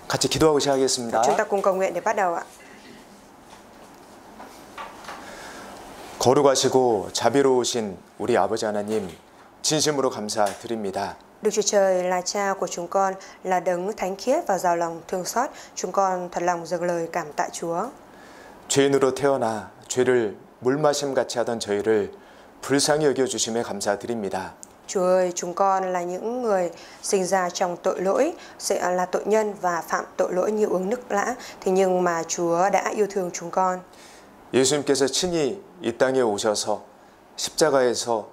같이 기도하고 시작하겠습니다. Chúng ta cùng cầu nguyện để bắt đầu ạ. 거룩하시고 자비로우신 우리 아버지 하나님, 진심으로 감사드립니다. Đức Chúa Trời là Cha của chúng con, là đấng thánh khiết và giàu lòng thương xót. Chúng con thật lòng dâng lời cảm tạ Chúa. 죄인으로 태어나 죄를 물마심 같이 하던 저희를 불쌍히 여겨주심에 감사드립니다. Chúa ơi, chúng con là những người sinh ra trong tội lỗi, sẽ là tội nhân và phạm tội lỗi như uống nước lã. Thế nhưng mà Chúa đã yêu thương chúng con. 예수님께서 친히 이 땅에 오셔서 십자가에서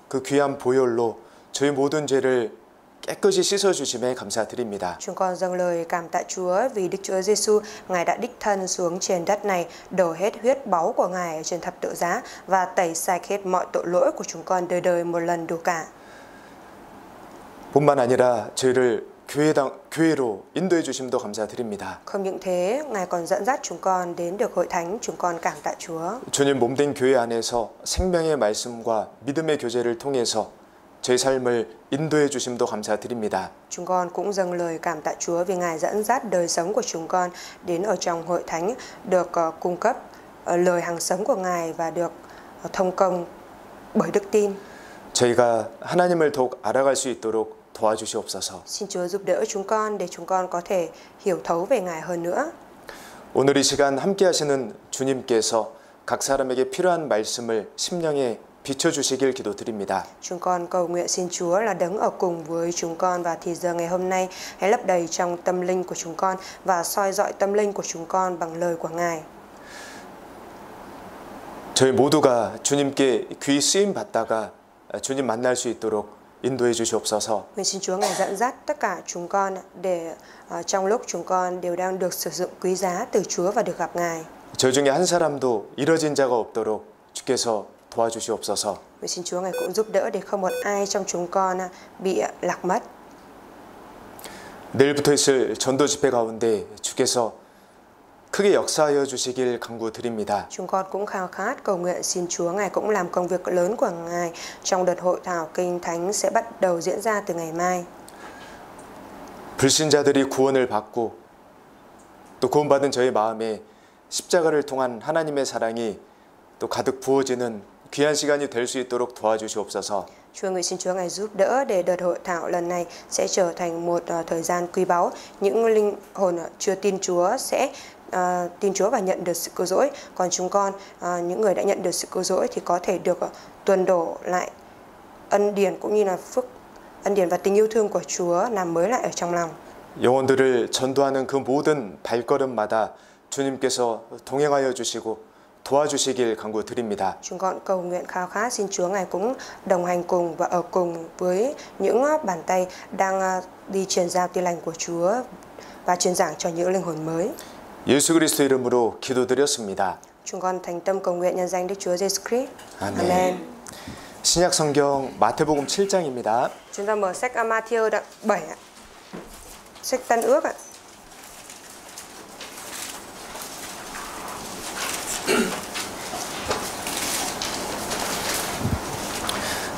그 귀한 보혈로 저희 모든 죄를 깨끗이 씻어주심에 감사드립니다. Chúng con dâng lời cảm tạ Chúa vì Đức Chúa Giêsu, Ngài đã đích thân xuống trên đất này, đổ hết huyết báu của Ngài ở trên thập tự giá và tẩy sạch hết mọi tội lỗi của chúng con đời đời một lần đủ cả. 뿐만 아니라 저희를 교회로 인도해 주심도 감사드립니다. Không những thế, Ngài còn dẫn dắt chúng con đến được hội thánh, chúng con cảm tạ Chúa. 주님 몸된 교회 안에서 생명의 말씀과 믿음의 교제를 통해서 저희 삶을 인도해 주심도 감사드립니다. Chúng con cũng dâng lời cảm tạ Chúa vì Ngài dẫn dắt đời sống của chúng con đến ở trong hội thánh, được cung cấp lời hằng sống của Ngài và được thông công bởi đức tin. 저희가 하나님을 더욱 알아갈 수 있도록 도와주시옵소서. Xin Chúa giúp đỡ chúng con để chúng con có thể hiểu thấu về Ngài hơn nữa. 오늘 이 시간 함께 하시는 주님께서 각 사람에게 필요한 말씀을 심령에 비춰주시길 기도드립니다. Chúng con cầu nguyện xin Chúa là đấng ở cùng với chúng con và thì giờ ngày hôm nay hãy lấp đầy trong tâm linh của chúng con và soi dọi tâm linh của chúng con bằng lời của Ngài. 저희 모두가 주님께 귀 쓰임 받다가 주님 만날 수 있도록 인도해 주시옵소서. Nguyện xin Chúa Ngài dẫn dắt tất cả chúng con để trong lúc chúng con đều đang được sử dụng quý giá từ Chúa và được gặp Ngài. 저희 중에 한 사람도 이뤄진 자가 없도록 주께서 도와주시옵소서. Nguyện xin Chúa Ngài cũng giúp đỡ để không một ai trong chúng con bị lạc mất. 내일부터 있을 전도 집회 가운데 주께서 크게 역사하여 주시길 간구드립니다. Chúng con cũng khao khát cầu nguyện xin Chúa Ngài cũng làm công việc lớn của Ngài trong đợt hội thảo Kinh Thánh sẽ bắt đầu diễn ra từ ngày mai. 불신자들이 구원을 받고 또 구원받은 저의 마음에 십자가를 통한 하나님의 사랑이 또 가득 부어지는 귀한 시간이 될 수 있도록 도와주시옵소서. Chúa nguyện xin Chúa Ngài giúp đỡ để đợt hội thảo lần này sẽ trở thành một thời gian quý báu. Những linh hồn chưa tin Chúa sẽ tin Chúa và nhận được sự cứu rỗi. Còn chúng con, những người đã nhận được sự cứu rỗi thì có thể được tuần đổ lại ân điển cũng như là phước ân điển và tình yêu thương của Chúa làm mới lại ở trong lòng. 영혼들을 전도하는 그 모든 발걸음마다 주님께서 동행하여 주시고 도와주시길 간구드립니다. Chúng con cầu nguyện khao khát xin Chúa Ngài cũng đồng hành cùng và ở cùng với những bàn tay đang đi truyền giao tin lành của Chúa và truyền giảng cho những linh hồn mới. 예수 그리스도 이름으로 기도드렸습니다. Chúng con thành tâm cầu nguyện nhân danh Đức Chúa Giêsu Christ. 아멘. Amen. 신약 성경 마태복음 7장입니다. Chúng ta mở sách Ma-thi-ơ đoạn 7 ạ. Sách Tân Ước ạ.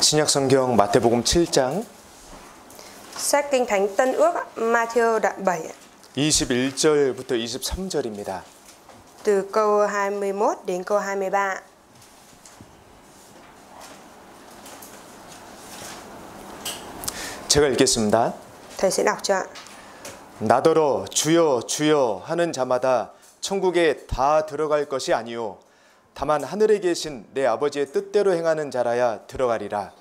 신약 성경 마태복음 7장 Sách Kinh Thánh Tân Ước ạ, Ma-thi-ơ đoạn 7 ạ. 21절부터 23절입니다. Từ câu 21 đến câu 23. 제가 읽겠습니다. Thầy sẽ đọc cho ạ. 나더러 주여 주여 하는 자마다 천국에 다 들어갈 것이 아니요 다만 하늘에 계신 내 아버지의 뜻대로 행하는 자라야 들어가리라.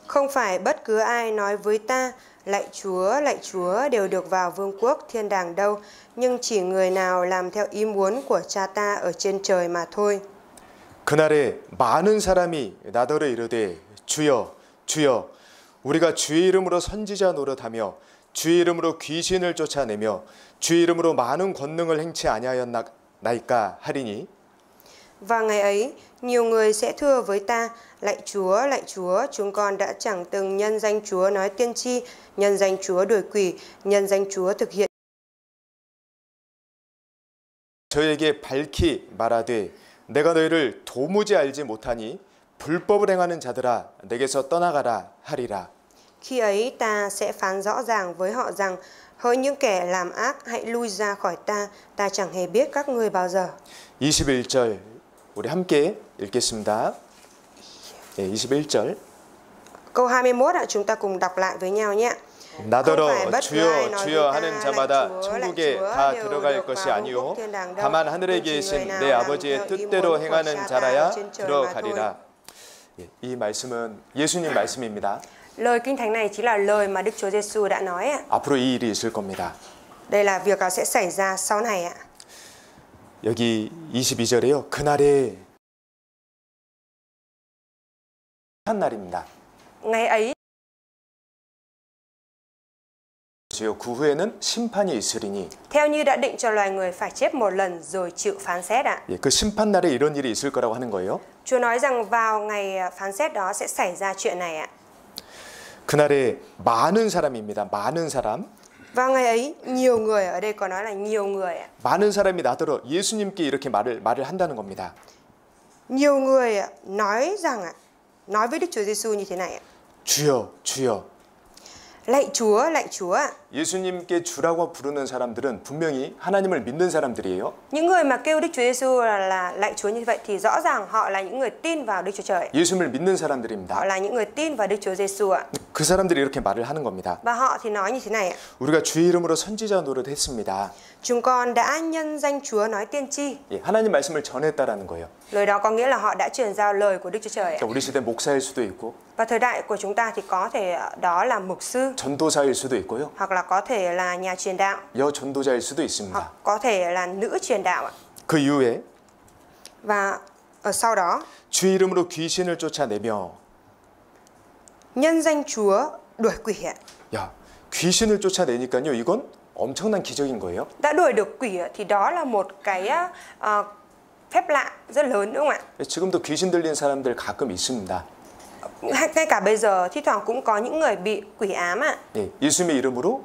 Không phải bất cứ ai nói với ta lạy Chúa đều được vào vương quốc thiên đàng đâu, nhưng chỉ người nào làm theo ý muốn của cha ta ở trên trời mà thôi. 그날에 많은 사람이 나더러 이르되 주여 주여 우리가 주의 이름으로 선지자 노릇하며 주의 이름으로 귀신을 쫓아내며 주의 이름으로 많은 권능을 행치 아니하였나이까 하리니. Và ngày ấy, nhiều người sẽ thưa với ta, lạy Chúa, chúng con đã chẳng từng nhân danh Chúa nói tiên tri, nhân danh Chúa đuổi quỷ, nhân danh Chúa thực hiện. 저에게 밝히 말하되 내가 너희를 도무지 알지 못하니 불법을 행하는 자들아 내게서 떠나가라 하리라. Khi ấy ta sẽ phán rõ ràng với họ rằng Hỡi những kẻ làm ác, hãy lui ra khỏi ta, ta chẳng hề biết các ngươi bao giờ. 21절 우리 함께 읽겠습니다. 네, 21절. Câu 21 ạ, chúng ta cùng đọc lại với nhau nhé. 나더러 주여 주여 하는 자마다 천국에 다 들어갈 것이 아니요 다만 하늘에 계신 내 아버지의 뜻대로 행하는 자라야 들어가리라. 이 말씀은 예수님 말씀입니다. Lời kinh thánh này chính là lời mà Đức Chúa Giêsu đã nói ạ. 앞으로 이 일이 있을 겁니다. Đây là việc sẽ xảy ra sau này ạ. 여기 22절에요. 그날에 한 날입니다. Ngày ấy 그 후에는 심판이 있으리니. theo như đã định cho loài người phải chết một lần rồi chịu phán xét ạ. 그 심판 날에 이런 일이 있을 거라고 하는 거예요. Chúa nói rằng vào ngày phán xét đó sẽ xảy ra chuyện này ạ. 그날에 많은 사람입니다. 많은 사람. Vào ngày ấy nhiều người, ở đây có nói là nhiều người ạ. 많은 사람이 나더러 예수님께 이렇게 말을 한다는 겁니다. Nhiều người nói rằng ạ, nói với Đức Chúa Giêsu như thế này ạ. 주여, 주여. Lạy Chúa, lạy Chúa ạ. 예수님께 주라고 부르는 사람들은 분명히 하나님을 믿는 사람들이에요. Những người mà kêu Đức Chúa Giêsu là lạy Chúa như vậy thì rõ ràng họ là những người tin vào Đức Chúa Trời. 예수님을 믿는 사람들입니다. Họ là những người tin vào Đức Chúa Giêsu ạ. 그 사람들이 이렇게 말을 하는 겁니다. Và họ thì nói như thế này ạ. 우리가 주의 이름으로 선지자 노릇했습니다. Chúng con đã nhân danh Chúa nói tiên tri. 하나님 말씀을 전했다라는 거예요. Lời đó có nghĩa là họ đã truyền giao lời của Đức Chúa Trời ạ. 우리 시대 목사일 수도 있고, Và thời đại của chúng ta thì có thể đó là mục sư, 전도사일 수도 있고요. hoặc là có thể là nhà truyền đạo, 여전도자일 수도 있습니다. hoặc có thể là nữ truyền đạo ạ. 그 이후에 Và ở sau đó 주의 이름으로 귀신을 쫓아내며 nhân danh Chúa đuổi quỷ ạ. 야, 귀신을 쫓아내니까요. 이건 엄청난 기적인 거예요. Đã đuổi được quỷ thì đó là một cái phép lạ rất lớn đúng không ạ? 지금도 귀신 들린 사람들 가끔 있습니다. Ngay cả bây giờ thi thoảng cũng có những người bị quỷ ám ạ. 예수님의 이름으로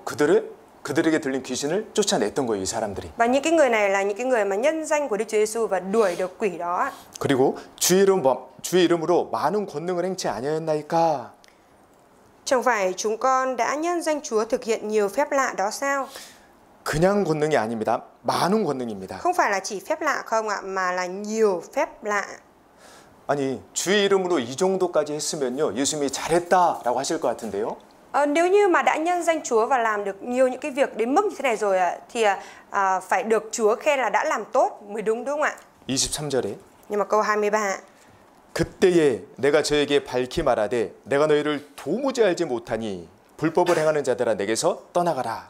그들에게 들린 귀신을 쫓아냈던 거예요, 이 사람들이. Và những cái người này là những cái người mà nhân danh của Đức Chúa Giêsu và đuổi được quỷ đó ạ. 그리고 주의 이름으로 많은 권능을 행치 아니하였나이까? Chẳng phải chúng con đã nhân danh Chúa thực hiện nhiều phép lạ đó sao? 그냥 권능이 아닙니다. 많은 권능입니다. Không phải là chỉ phép lạ không ạ, mà là nhiều phép lạ. 아니, 주의 이름으로 이 정도까지 했으면요. 예수님이 잘했다라고 하실 것 같은데요. Nếu như mà đã nhân danh Chúa và làm được nhiều những cái việc đến mức như thế này rồi thì phải được Chúa khen là đã làm tốt mới đúng đúng không ạ? 23절에 Nhưng mà câu 23 그때에 내가 저에게 밝히 말하되 내가 너희를 도무지 알지 못하니 불법을 행하는 자들아 내게서 떠나가라.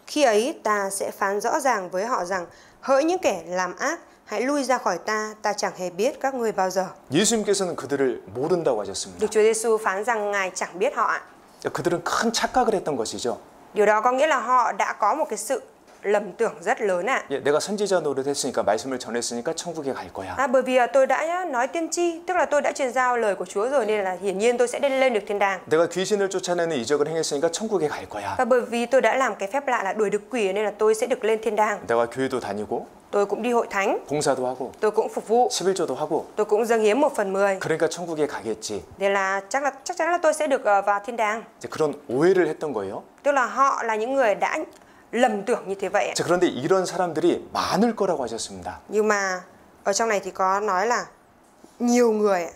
Khi ấy ta sẽ phán rõ ràng với họ rằng hỡi những kẻ làm ác, hãy lui ra khỏi ta, ta chẳng hề biết các ngươi bao giờ. 예수님께서는 그들을 모른다고 하셨습니다. Đức Chúa Giêsu phán rằng Ngài chẳng biết họ ạ. 그들은 큰 착각을 했던 것이죠. Điều đó có nghĩa là họ đã có một cái sự lầm tưởng rất lớn ạ. 내가 선지자 노릇했으니까 말씀을 전했으니까 천국에 갈 거야. Bởi vì tôi đã nói tiên tri, tức là tôi đã truyền giao lời của Chúa rồi nên là hiển nhiên tôi sẽ lên được thiên đàng. 내가 귀신을 쫓아내는 이적을 행했으니까 천국에 갈 거야. Và bởi vì tôi đã làm cái phép lạ là đuổi được quỷ nên là tôi sẽ được lên thiên đàng. 내가 교회도 다니고 Tôi cũng đi hội thánh, 봉사도 하고 tôi cũng phục vụ, 11조도 하고 tôi cũng dâng hiến 1/10. 그러니까 천국에 가겠지. Nên là chắc chắn là tôi sẽ được vào thiên đàng. 그런 오해를 했던 거예요. Tức là họ là những người đã lầm tưởng như thế vậy. 그런데 이런 사람들이 많을 거라고 하셨습니다. Nhưng mà ở trong này thì có nói là nhiều người.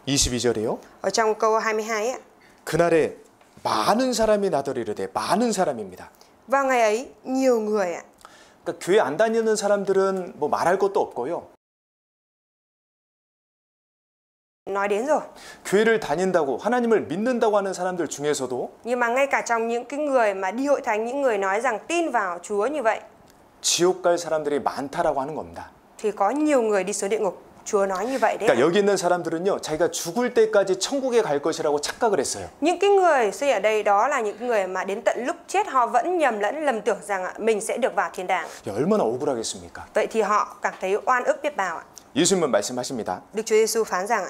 22절에요. Ở trong câu 22 ấy, 그날에 많은 사람이 나더리로되 많은 사람입니다. vào ngày ấy nhiều người ạ. 그러니까 교회 안 다니는 사람들은 뭐 말할 것도 없고요. Nói đến rồi. 교회를 다닌다고 하나님을 믿는다고 하는 사람들 중에서도 Nhưng mà ngay cả trong những cái người mà đi hội thánh, những người nói rằng tin vào Chúa như vậy, 지옥 갈 사람들이 많다라고 하는 겁니다. thì có nhiều người đi xuống địa ngục. Chúa nói như vậy đấy. 그러니까 여기 있는 사람들은요, 자기가 죽을 때까지 천국에 갈 것이라고 착각을 했어요. Những cái người suy ở đây đó là những người mà đến tận lúc chết họ vẫn nhầm lẫn lầm tưởng rằng mình sẽ được vào thiên đàng. 얼마나 억울하겠습니까? Vậy thì họ cảm thấy oan ức biết bao ạ. 예수님은 말씀하십니다. Đức Chúa Giêsu phán rằng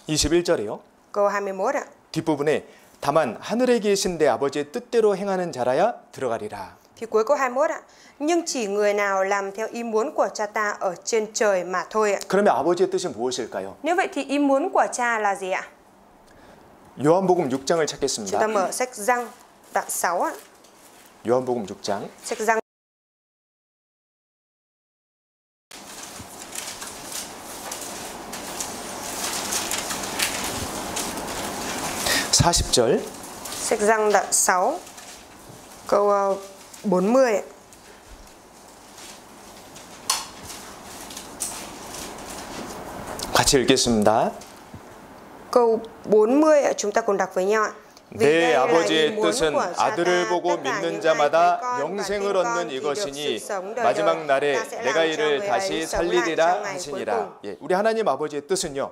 21절에요. câu 21 ạ. 뒷부분에 다만 하늘에 계신 내 아버지의 뜻대로 행하는 자라야 들어가리라. Thì cuối câu 21 ạ. Nhưng chỉ người nào làm theo ý muốn của cha ta ở trên trời mà thôi ạ. 그러면 아버지의 뜻이 무엇일까요? Nếu vậy thì ý muốn của cha là gì ạ? 요한복음 6장을 Chúng ta 찾겠습니다. mở sách Giăng đoạn 6 ạ. 요한복음 6장 Sách Giăng 40절. Sách Giăng đoạn 6 câu 40. 같이 읽겠습니다. Câu 40 chúng ta cùng đọc với nhau ạ. Vì đây 내 là ý 아버지의 muốn 뜻은 của Cha 아들을 ta, 보고 tất cả 믿는 những ai 자마다 thấy con và 영생을 tin con 얻는 thì được 이것이니 sự sống đời 마지막 đời. 날에 Ta sẽ 내가 làm cho 이를 người 다시 ấy sống lại 살리리라 trong ngày cuối 하시니라. cùng. 예, 우리 하나님 아버지의 뜻은요.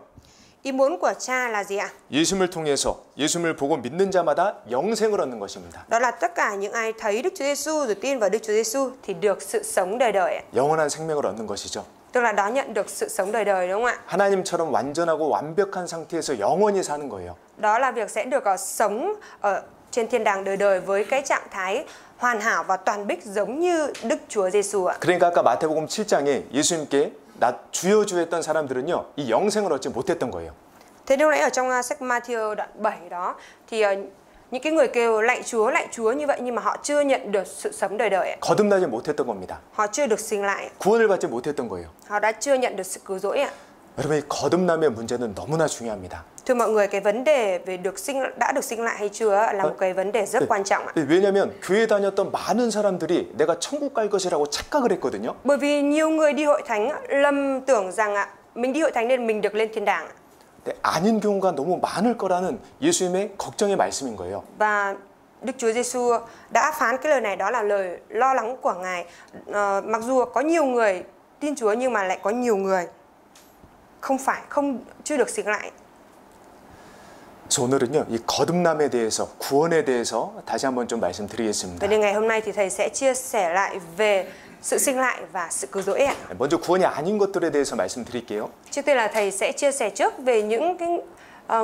Ý muốn của Cha là gì ạ? 예수님을 통해서 예수님을 보고 믿는 자마다 영생을 얻는 것입니다. Đó là tất cả những ai thấy Đức Chúa Giêsu rồi tin vào Đức Chúa Giêsu thì được sự sống đời đời ạ. 영원한 생명을 얻는 것이죠. Tức là đó nhận được sự sống đời đời, đúng không ạ? 하나님처럼 완전하고 완벽한 상태에서 영원히 사는 거예요. Đó là việc sẽ được sống ở trên thiên đàng đời đời với cái trạng thái hoàn hảo và toàn bích giống như Đức Chúa Giêsu ạ. 그러니까 아까 마태복음 7장에 예수님께 나 주여 주여 했던 사람들은요. 이 영생을 얻지 못했던 거예요. Thế lúc nãy ở trong sách Matthew đoạn 7 đó thì những cái người kêu lạy Chúa như vậy nhưng mà họ chưa nhận được sự sống đời đời ạ. 거듭나지 못했던 겁니다. Họ chưa được sinh lại. 구원을 받지 못했던 거예요. Họ đã chưa nhận được sự cứu rỗi ạ. 여러분, 이 거듭남의 문제는 너무나 중요합니다. Thưa mọi người, cái vấn đề về đã được sinh lại hay chưa là một cái vấn đề rất quan trọng ạ. 왜냐하면 교회 다녔던 많은 사람들이 내가 천국 갈 것이라고 착각을 했거든요. Bởi vì nhiều người đi hội thánh lầm tưởng rằng mình đi hội thánh nên mình được lên thiên đàng. 아닌 경우가 너무 많을 거라는 예수님의 걱정의 말씀인 거예요. Và Đức Chúa Giêsu đã phán cái lời này, đó là lời lo lắng của Ngài. Mặc dù có nhiều người tin Chúa nhưng mà lại có nhiều người chưa được sinh lại. 그래서 오늘은요, 이 거듭남에 대해서, 구원에 대해서 다시 한번 좀 말씀드리겠습니다. Vậy nên ngày hôm nay thì thầy sẽ chia sẻ lại về sự sinh lại và sự cứu rỗi ạ. 먼저 구원이 아닌 것들에 대해서 말씀드릴게요. Trước tiên là thầy sẽ chia sẻ trước về những cái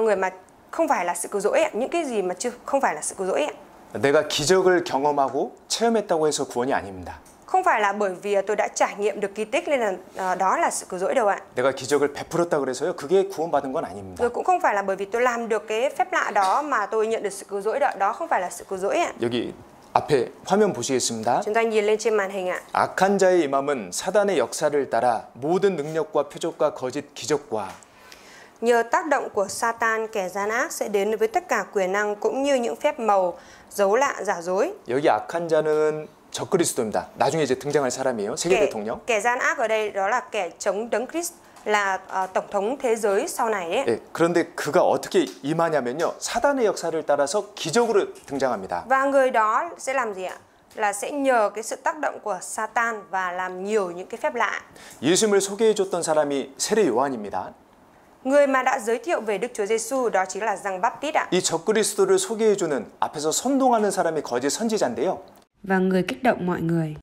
người mà không phải là sự cứu rỗi ạ, những cái gì mà không phải là sự cứu rỗi ạ. 내가 기적을 경험하고 체험했다고 해서 구원이 아닙니다. Không phải là bởi vì tôi đã trải nghiệm được kỳ tích nên là đó là sự cứu rỗi đâu ạ. 내가 기적을 베풀었다 그래서요, 그게 구원받은 건 아닙니다. Rồi cũng không phải là bởi vì tôi làm được cái phép lạ đó mà tôi nhận được sự cứu rỗi đó không phải là sự cứu rỗi ạ. 여기 앞에 화면 보시겠습니다. Chúng ta nhìn lên trên màn hình ạ. 악한 자의 임함은 사단의 역사를 따라 모든 능력과 표적과 거짓 기적과 Nhờ tác động của Satan, kẻ gian ác sẽ đến với tất cả quyền năng cũng như những phép màu, dấu lạ, giả dối. 여기 악한 자는 적그리스도입니다. 나중에 이제 등장할 사람이에요. 세계 대통령. Kẻ gian ác ở đây đó là kẻ chống đấng Christ, là tổng thống thế giới sau này ấy. 예, 그런데 그가 어떻게 임하냐면요. 사단의 역사를 따라서 기적으로 등장합니다. Và người đó sẽ làm gì ạ? Là sẽ nhờ cái sự tác động của Satan và làm nhiều những cái phép lạ. 예수님을 소개해 줬던 사람이 세례 요한입니다. Người mà đã giới thiệu về Đức Chúa Giêsu đó chính là Giăng Báp-tít ạ. 이 적그리스도를 소개해 주는 앞에서 선동하는 사람이 거짓 선지자인데요. Và người kích động mọi người.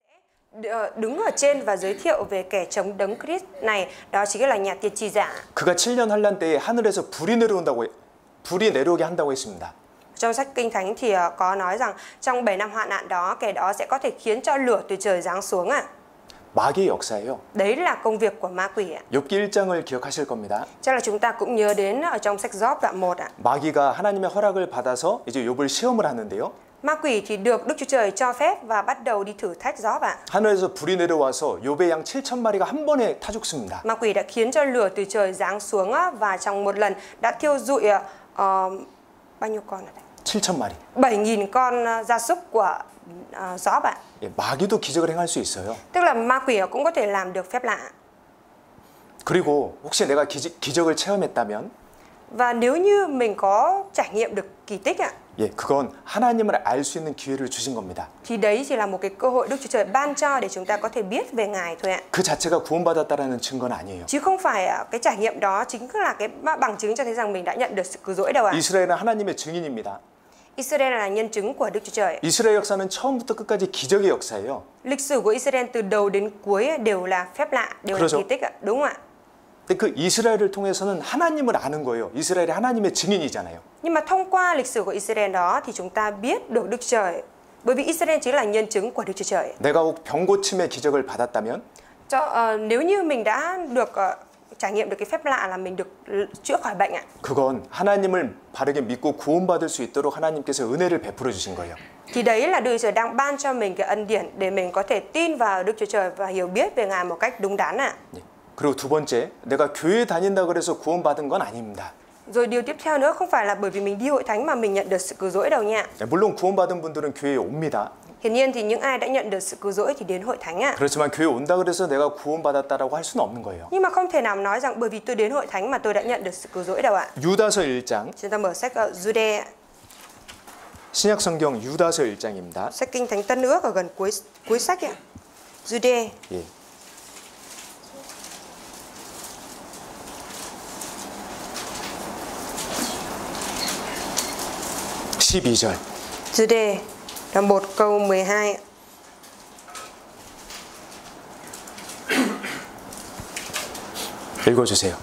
Đứng ở trên và giới thiệu về kẻ chống đấng Christ này, đó chính là nhà tiên tri giả. 그가 7년 환란 때에 하늘에서 불이 내려오게 한다고 했습니다. Trong sách Kinh Thánh thì có nói rằng trong 7 năm hoạn nạn đó, kẻ đó sẽ có thể khiến cho lửa từ trời giáng xuống ạ. 마귀의 역사예요. Đấy là công việc của ma quỷ ạ. 욥기 1장을 기억하실 겁니다. Chắc là chúng ta cũng nhớ đến ở trong sách Gióp đoạn 1 ạ. 마귀가 하나님의 허락을 받아서 이제 욥을 시험을 하는데요. Ma quỷ thì được Đức Chúa Trời cho phép và bắt đầu đi thử thách Gióp ạ. 하늘에서 불이 내려와서 욥의 양 7천 마리가 한 번에 타 죽습니다. Ma quỷ đã khiến cho lửa từ trời giáng xuống và trong một lần đã thiêu rụi bao nhiêu con ở đây? 7천 마리. 7.000 con gia súc của Gióp ạ. 예, 마귀도 기적을 행할 수 있어요. Tức là ma quỷ cũng có thể làm được phép lạ. 그리고 혹시 내가 기적을 체험했다면 Và nếu như mình có trải nghiệm được kỳ tích ạ, 예, 그건 하나님을 알 수 있는 기회를 주신 겁니다. thì đấy chỉ là một cái cơ hội Đức Chúa Trời ban cho để chúng ta có thể biết về Ngài thôi ạ. 그 자체가 구원받았다라는 증거는 아니에요. Chứ không phải cái trải nghiệm đó chính là cái bằng chứng cho thấy rằng mình đã nhận được sự cứu rỗi đâu ạ. 이스라엘은 하나님의 증인입니다. Israel là nhân chứng của Đức Chúa Trời. 이스라엘 역사는 처음부터 끝까지 기적의 역사예요. Lịch sử của Israel từ đầu đến cuối đều là phép lạ, đều là kỳ tích ạ, đúng không ạ? 근데 그 이스라엘을 통해서는 하나님을 아는 거예요. 이스라엘이 하나님의 증인이잖아요. Nhưng mà thông qua lịch sử của Israel đó thì chúng ta biết được Đức Chúa Trời. Bởi vì Israel chính là nhân chứng của Đức Chúa Trời. 내가 혹 병고침의 기적을 받았다면 nếu như mình đã được trải nghiệm được cái phép lạ là mình được chữa khỏi bệnh ạ. 그건 하나님을 바르게 믿고 구원받을 수 있도록 하나님께서 은혜를 베풀어 주신 거예요. Thì đấy là Đức Chúa Trời đang ban cho mình cái ân điển để mình có thể tin vào Đức Chúa Trời và hiểu biết về Ngài một cách đúng đắn ạ. 예. 그리고 두 번째, 내가 교회 다닌다 그래서 구원받은 건 아닙니다. Rồi điều tiếp theo nữa, không phải là bởi vì mình đi hội thánh mà mình nhận được sự cứu rỗi đâu nha. 물론 구원받은 분들은 교회에 옵니다. Hiển nhiên thì những ai đã nhận được sự cứu rỗi thì đến hội thánh ạ. 그렇지만 교회 온다 그래서 내가 구원받았다라고 할 수는 없는 거예요. Nhưng mà không thể nào nói rằng bởi vì tôi đến hội thánh mà tôi đã nhận được sự cứu rỗi đâu ạ. 유다서 1장, Chúng ta mở sách Jude, 신약 성경 유다서 1장입니다. sách Kinh Thánh Tân Ước ở gần cuối sách ạ. Jude, 예. 12절. Jude là 1 câu 12 ạ. 읽어주세요.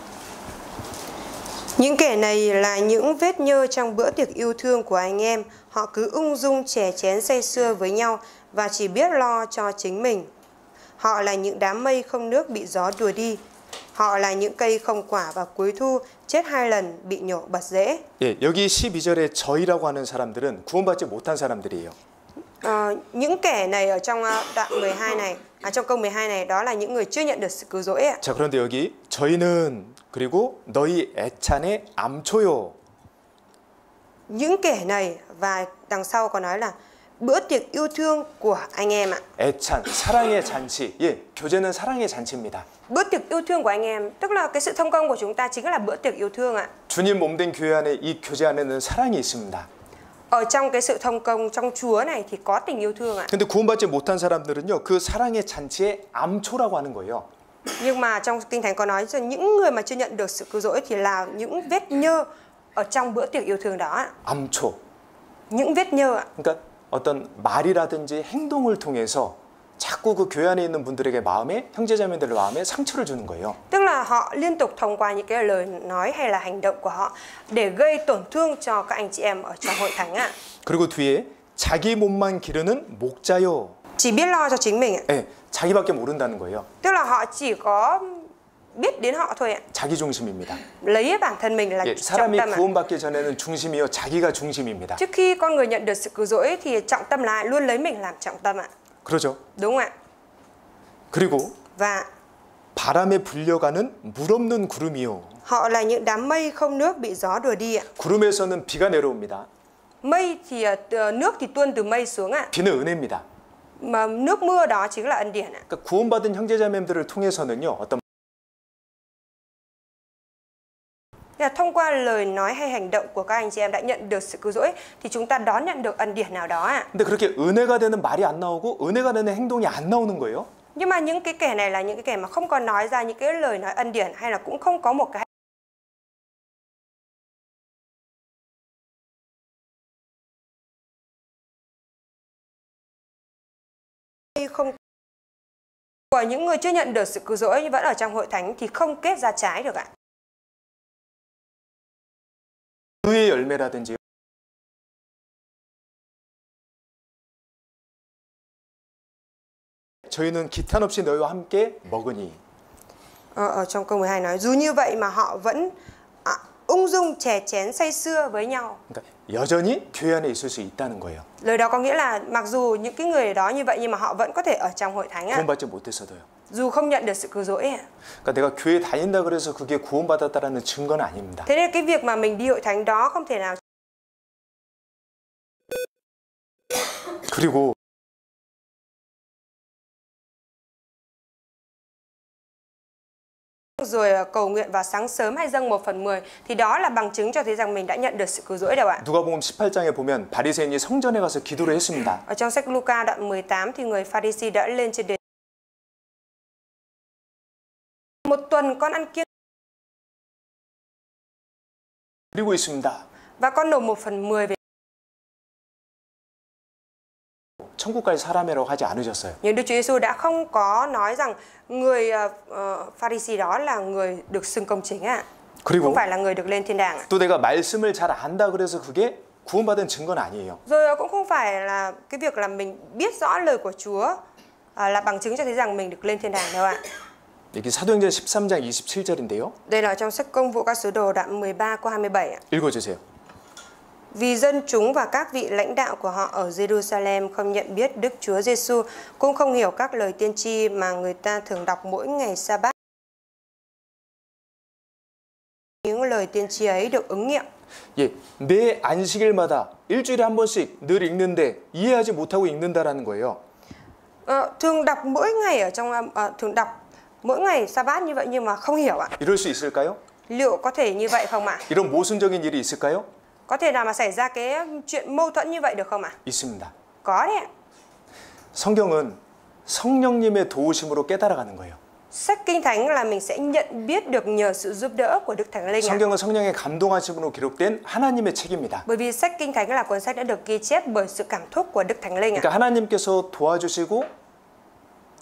Những kẻ này là những vết nhơ trong bữa tiệc yêu thương của anh em. Họ cứ ung dung chè chén say sưa với nhau và chỉ biết lo cho chính mình. Họ là những đám mây không nước bị gió đùa đi. Họ là những cây không quả vào cuối thu, chết 2 lần bị nhổ bật rễ. 예, 여기 12절에 저희라고 하는 사람들은 구원받지 못한 사람들이에요. Những kẻ này ở trong đoạn 12 này, trong câu 12 này, đó là những người chưa nhận được sự cứu rỗi ạ. 자, 그런데 여기 저희는 그리고 너희 애찬의 암초요. Những kẻ này, và đằng sau có nói là bữa tiệc yêu thương của anh em ạ. 애찬, 사랑의 잔치. 예, 교제는 사랑의 잔치입니다. Bữa tiệc yêu thương của anh em, tức là cái sự thông công của chúng ta chính là bữa tiệc yêu thương ạ. 주님 몸된 교회 안에 이 교제 안에는 사랑이 있습니다. Ở trong cái sự thông công trong Chúa này thì có tình yêu thương ạ. 근데 구원받지 못한 사람들은요, 그 사랑의 잔치에 암초라고 하는 거예요. Nhưng mà trong Kinh Thánh có nói cho những người mà chưa nhận được sự cứu rỗi thì là những vết nhơ ở trong bữa tiệc yêu thương đó ạ. 암초. Những vết nhơ ạ. 그러니까 어떤 말이라든지 행동을 통해서 자꾸 그 교회 안에 있는 분들에게 마음에, 형제자매들 마음에 상처를 주는 거예요. Tức là họ liên tục thông qua những cái lời nói hay là hành động của họ để gây tổn thương cho các anh chị em ở trong hội thánh ạ. 그리고 뒤에 자기 몸만 기르는 목자요. Chỉ biết lo cho chính mình ạ. 예, 자기밖에 모른다는 거예요. Tức là họ chỉ có biết đến họ thôi ạ. 자기 중심입니다. Lấy bản thân mình là 예, trọng 사람이 tâm ạ. 구원받기 전에는 중심이요, 자기가 중심입니다. Trước khi con người nhận được sự cứu rỗi thì trọng tâm là luôn lấy mình làm trọng tâm ạ. 그러죠. Đúng ạ. 그리고 Và 바람에 불려가는 물 없는 구름이요. họ là những đám mây không nước bị gió đùa đi ạ. 구름에서는 비가 내려옵니다. Mây thì nước thì tuôn từ mây xuống ạ. 비는 은혜입니다. Mà nước mưa đó chính là ân điển ạ. 그러니까 구원받은 형제자매들을 통해서는요, 어떤 Là thông qua lời nói hay hành động của các anh chị em đã nhận được sự cứu rỗi thì chúng ta đón nhận được ân điển nào đó ạ. 근데 그렇게 은혜가 되는 말이 안 나오고 은혜가 되는 행동이 안 나오는 거예요. Nhưng mà những cái kẻ này là những cái kẻ mà không còn nói ra những cái lời nói ân điển hay là cũng không có một cái không của những người chưa nhận được sự cứu rỗi vẫn ở trong hội thánh thì không kết ra trái được ạ. 의의 열매라든지 저희는 기탄 없이 너희와 함께 먹으니. Ở trong câu 12 nói dù như vậy mà họ vẫn ung dung chè chén say sưa với nhau. 그러니까 여전히 교회 안에 있을 수 있다는 거예요. Lời đó có nghĩa là mặc dù những cái người đó như vậy nhưng mà họ vẫn có thể ở trong hội thánh ạ. 구원받지 못했어도요. Dù không nhận được sự cứu rỗi ạ. 그러니까 내가 교회 다닌다 그래서 그게 구원받았다라는 증거는 아닙니다. Thế nên cái việc mà mình đi hội thánh đó không thể nào 그리고 rồi cầu nguyện vào sáng sớm hay dâng 1/10 thì đó là bằng chứng cho thấy rằng mình đã nhận được sự cứu rỗi đâu ạ. 누가복음 18장에 보면 바리새인이 성전에 가서 기도를 했습니다. Ở trong sách Luca đoạn 18 thì người Pha-ri-si đã lên trên đền. Một tuần con ăn kiêng 드리고 있습니다. và con nộp 1/10 về. 천국 갈 사람이라고 하지 않으셨어요. Nhưng Đức Chúa Giêsu đã không có nói rằng người Pha-ri-si đó là người được xưng công chính ạ. 그리고 Không phải là người được lên thiên đàng ạ. 또 내가 말씀을 잘 안다 그래서 그게 구원받은 증거는 아니에요. Rồi cũng không phải là cái việc là mình biết rõ lời của Chúa là bằng chứng cho thấy rằng mình được lên thiên đàng đâu ạ. 여기 사도행전 13장 27절인데요. Đây là trong sách Công vụ các sứ đồ đoạn 13 câu 27 ạ. 읽어주세요. Vì dân chúng và các vị lãnh đạo của họ ở Jerusalem không nhận biết Đức Chúa Giêsu, cũng không hiểu các lời tiên tri mà người ta thường đọc mỗi ngày Sa-bát. Những lời tiên tri ấy được ứng nghiệm. 예, 매 안식일마다 일주일에 한 번씩 늘 읽는데 이해하지 못하고 읽는다라는 거예요. Thường đọc mỗi ngày thường đọc mỗi ngày Sa-bát như vậy nhưng mà không hiểu ạ. 이럴 수 있을까요? Liệu có thể như vậy không ạ? 이런 모순적인 일이 있을까요? Có thể nào mà xảy ra cái chuyện mâu thuẫn như vậy được không ạ? 있습니다. Có đấy ạ. 성경은 성령님의 도우심으로 깨달아가는 거예요. Sách Kinh Thánh là mình sẽ nhận biết được nhờ sự giúp đỡ của Đức Thánh Linh. 성경은 성령의 감동하심으로 기록된 하나님의 책입니다. Bởi vì sách Kinh Thánh là cuốn sách đã được ghi chép bởi sự cảm thúc của Đức Thánh Linh. 그러니까 하나님께서 도와주시고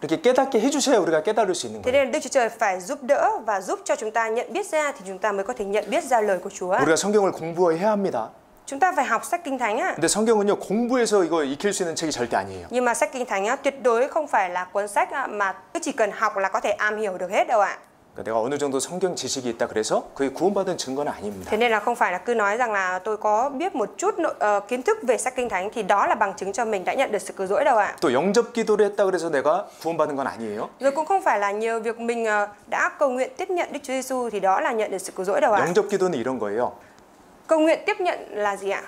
이렇게 깨닫게 해주셔야 우리가 깨달을 수 있는 Thế 거예요. nên Đức Chúa Trời phải giúp đỡ và giúp cho chúng ta nhận biết ra thì chúng ta mới có thể nhận biết ra lời của Chúa. 우리가 성경을 공부해야 합니다. Chúng ta phải học sách Kinh Thánh ạ. 근데 성경은요 공부해서 이거 익힐 수 있는 책이 절대 아니에요. Nhưng mà sách Kinh Thánh tuyệt đối không phải là cuốn sách mà cứ chỉ cần học là có thể am hiểu được hết đâu ạ. 그러니까 내가 어느 정도 성경 지식이 있다 그래서 그게 구원받은 증거는 아닙니다. Thế nên là không phải là cứ nói rằng là tôi có biết một chút kiến thức về sách Kinh Thánh thì đó là bằng chứng cho mình đã nhận được sự cứu rỗi đâu ạ. 또 영접 기도를 했다 그래서 내가 구원받은 건 아니에요. Rồi cũng không phải là nhờ việc mình đã cầu nguyện tiếp nhận Đức Chúa Giêsu thì đó là nhận được sự cứu rỗi đâu ạ. 영접 기도는 이런 거예요. Cầu nguyện tiếp nhận là gì ạ?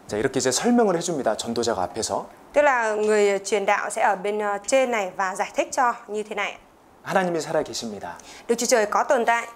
자, 이렇게 이제 설명을 해줍니다. 전도자가 앞에서. Tức là người truyền đạo sẽ ở bên trên này và giải thích cho như thế này. 하나님이 살아 계십니다. Đức Chúa Trời có tồn tại.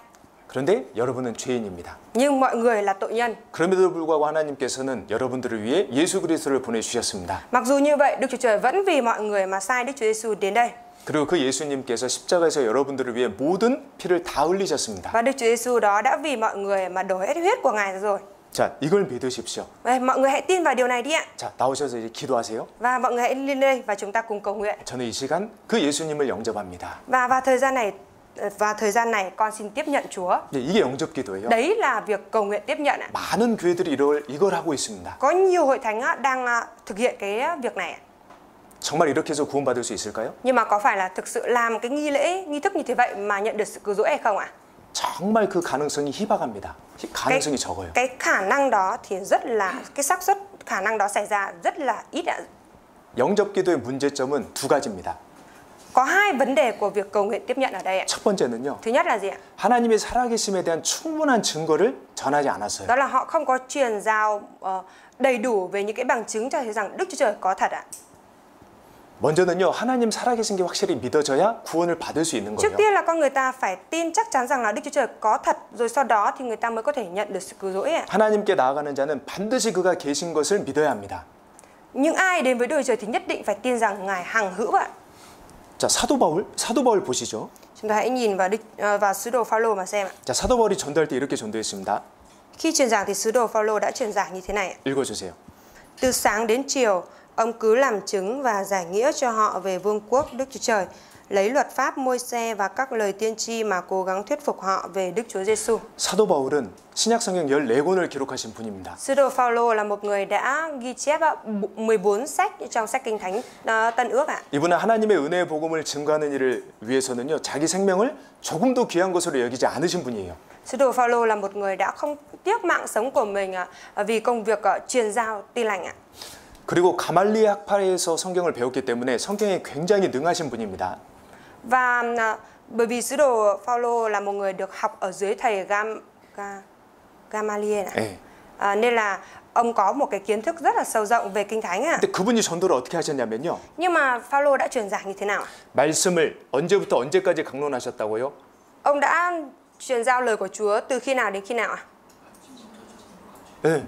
그런데 여러분은 죄인입니다. Nhưng mọi người là tội nhân. 그럼에도 불구하고 하나님께서는 여러분들을 위해 예수 그리스도를 보내주셨습니다. Mặc dù như vậy, Đức Chúa Trời vẫn vì mọi người mà sai Đức Chúa Giêsu đến đây. 그리고 그 예수님께서 십자가에서 여러분들을 위해 모든 피를 다 흘리셨습니다. Và Đức Chúa Giêsu đó đã vì mọi người mà đổ hết huyết của Ngài ra rồi. 자, 이걸 믿으십시오. Vậy, mọi người hãy tin vào điều này đi ạ. 자, 나오셔서 이제 기도하세요. Và mọi người hãy lên đây và chúng ta cùng cầu nguyện. 저는 이 시간 그 예수님을 영접합니다. Và vào thời gian này con xin tiếp nhận Chúa. 네, 이게 영접 기도예요. Đấy là việc cầu nguyện tiếp nhận ạ. 많은 교회들이 이걸 하고 있습니다. Có nhiều hội thánh đang thực hiện cái việc này ạ. 정말 이렇게 해서 구원받을 수 있을까요? Nhưng mà có phải là thực sự làm cái nghi thức như thế vậy mà nhận được sự cứu rỗi hay không ạ? 정말 그 가능성이 희박합니다. 가능성이 적어요. Cái khả năng đó thì rất là cái xác suất khả năng đó xảy ra rất là ít ạ. 영접 기도의 문제점은 두 가지입니다. Có hai vấn đề của việc cầu nguyện tiếp nhận ở đây ạ. 첫 번째는요. Thứ nhất là gì ạ? 하나님의 살아계심에 대한 충분한 증거를 전하지 않았어요. Đó là họ không có truyền giao đầy đủ về những cái bằng chứng cho thấy rằng Đức Chúa Trời có thật ạ. 먼저는요. 하나님 살아계신 게 확실히 믿어져야 구원을 받을 수 있는 Trước 거예요. tiên là con người ta phải tin chắc chắn rằng là Đức Chúa Trời có thật, rồi sau đó thì người ta mới có thể nhận được sự cứu rỗi ạ. 하나님께 나아가는 자는 반드시 그가 계신 것을 믿어야 합니다. Nhưng ai đến với Đức Chúa Trời thì nhất định phải tin rằng Ngài hằng hữu ạ. 자, 사도 바울 보시죠. Chúng ta hãy nhìn vào sứ đồ Phaolô mà xem ạ. 자, 사도 바울이 전도할 때 이렇게 전도했습니다. Khi truyền giảng thì sứ đồ Phaolô đã truyền giảng như thế này ạ. 읽어주세요. Từ sáng đến chiều, ông cứ làm chứng và giải nghĩa cho họ về vương quốc Đức Chúa Trời, lấy luật pháp Môi-se và các lời tiên tri mà cố gắng thuyết phục họ về Đức Chúa Giêsu. 사도 바울은 신약 성경 14권을 기록하신 분입니다. Sứ đồ Phaolô là một người đã ghi chép 14 sách trong sách Kinh Thánh Tân Ước ạ. 이분은 하나님의 은혜의 복음을 증거하는 일을 위해서는요. 자기 생명을 조금도 귀한 것으로 여기지 않으신 분이에요. Sứ đồ Phaolô là một người đã không tiếc mạng sống của mình vì công việc truyền giao tin lành ạ. 그리고 가말리의 학파에서 성경을 배웠기 때문에 성경에 굉장히 능하신 분입니다. Và bởi vì sứ đồ Phaolô là một người được học ở dưới thầy Gamaliel ạ. Nên là ông có một cái kiến thức rất là sâu rộng về Kinh Thánh ạ. 근데 그분이 전도를 어떻게 하셨냐면요. Nhưng mà Phaolô đã truyền giảng như thế nào ạ? 말씀을 언제부터 언제까지 강론하셨다고요? Ông đã truyền giao lời của Chúa từ khi nào đến khi nào ạ? 네.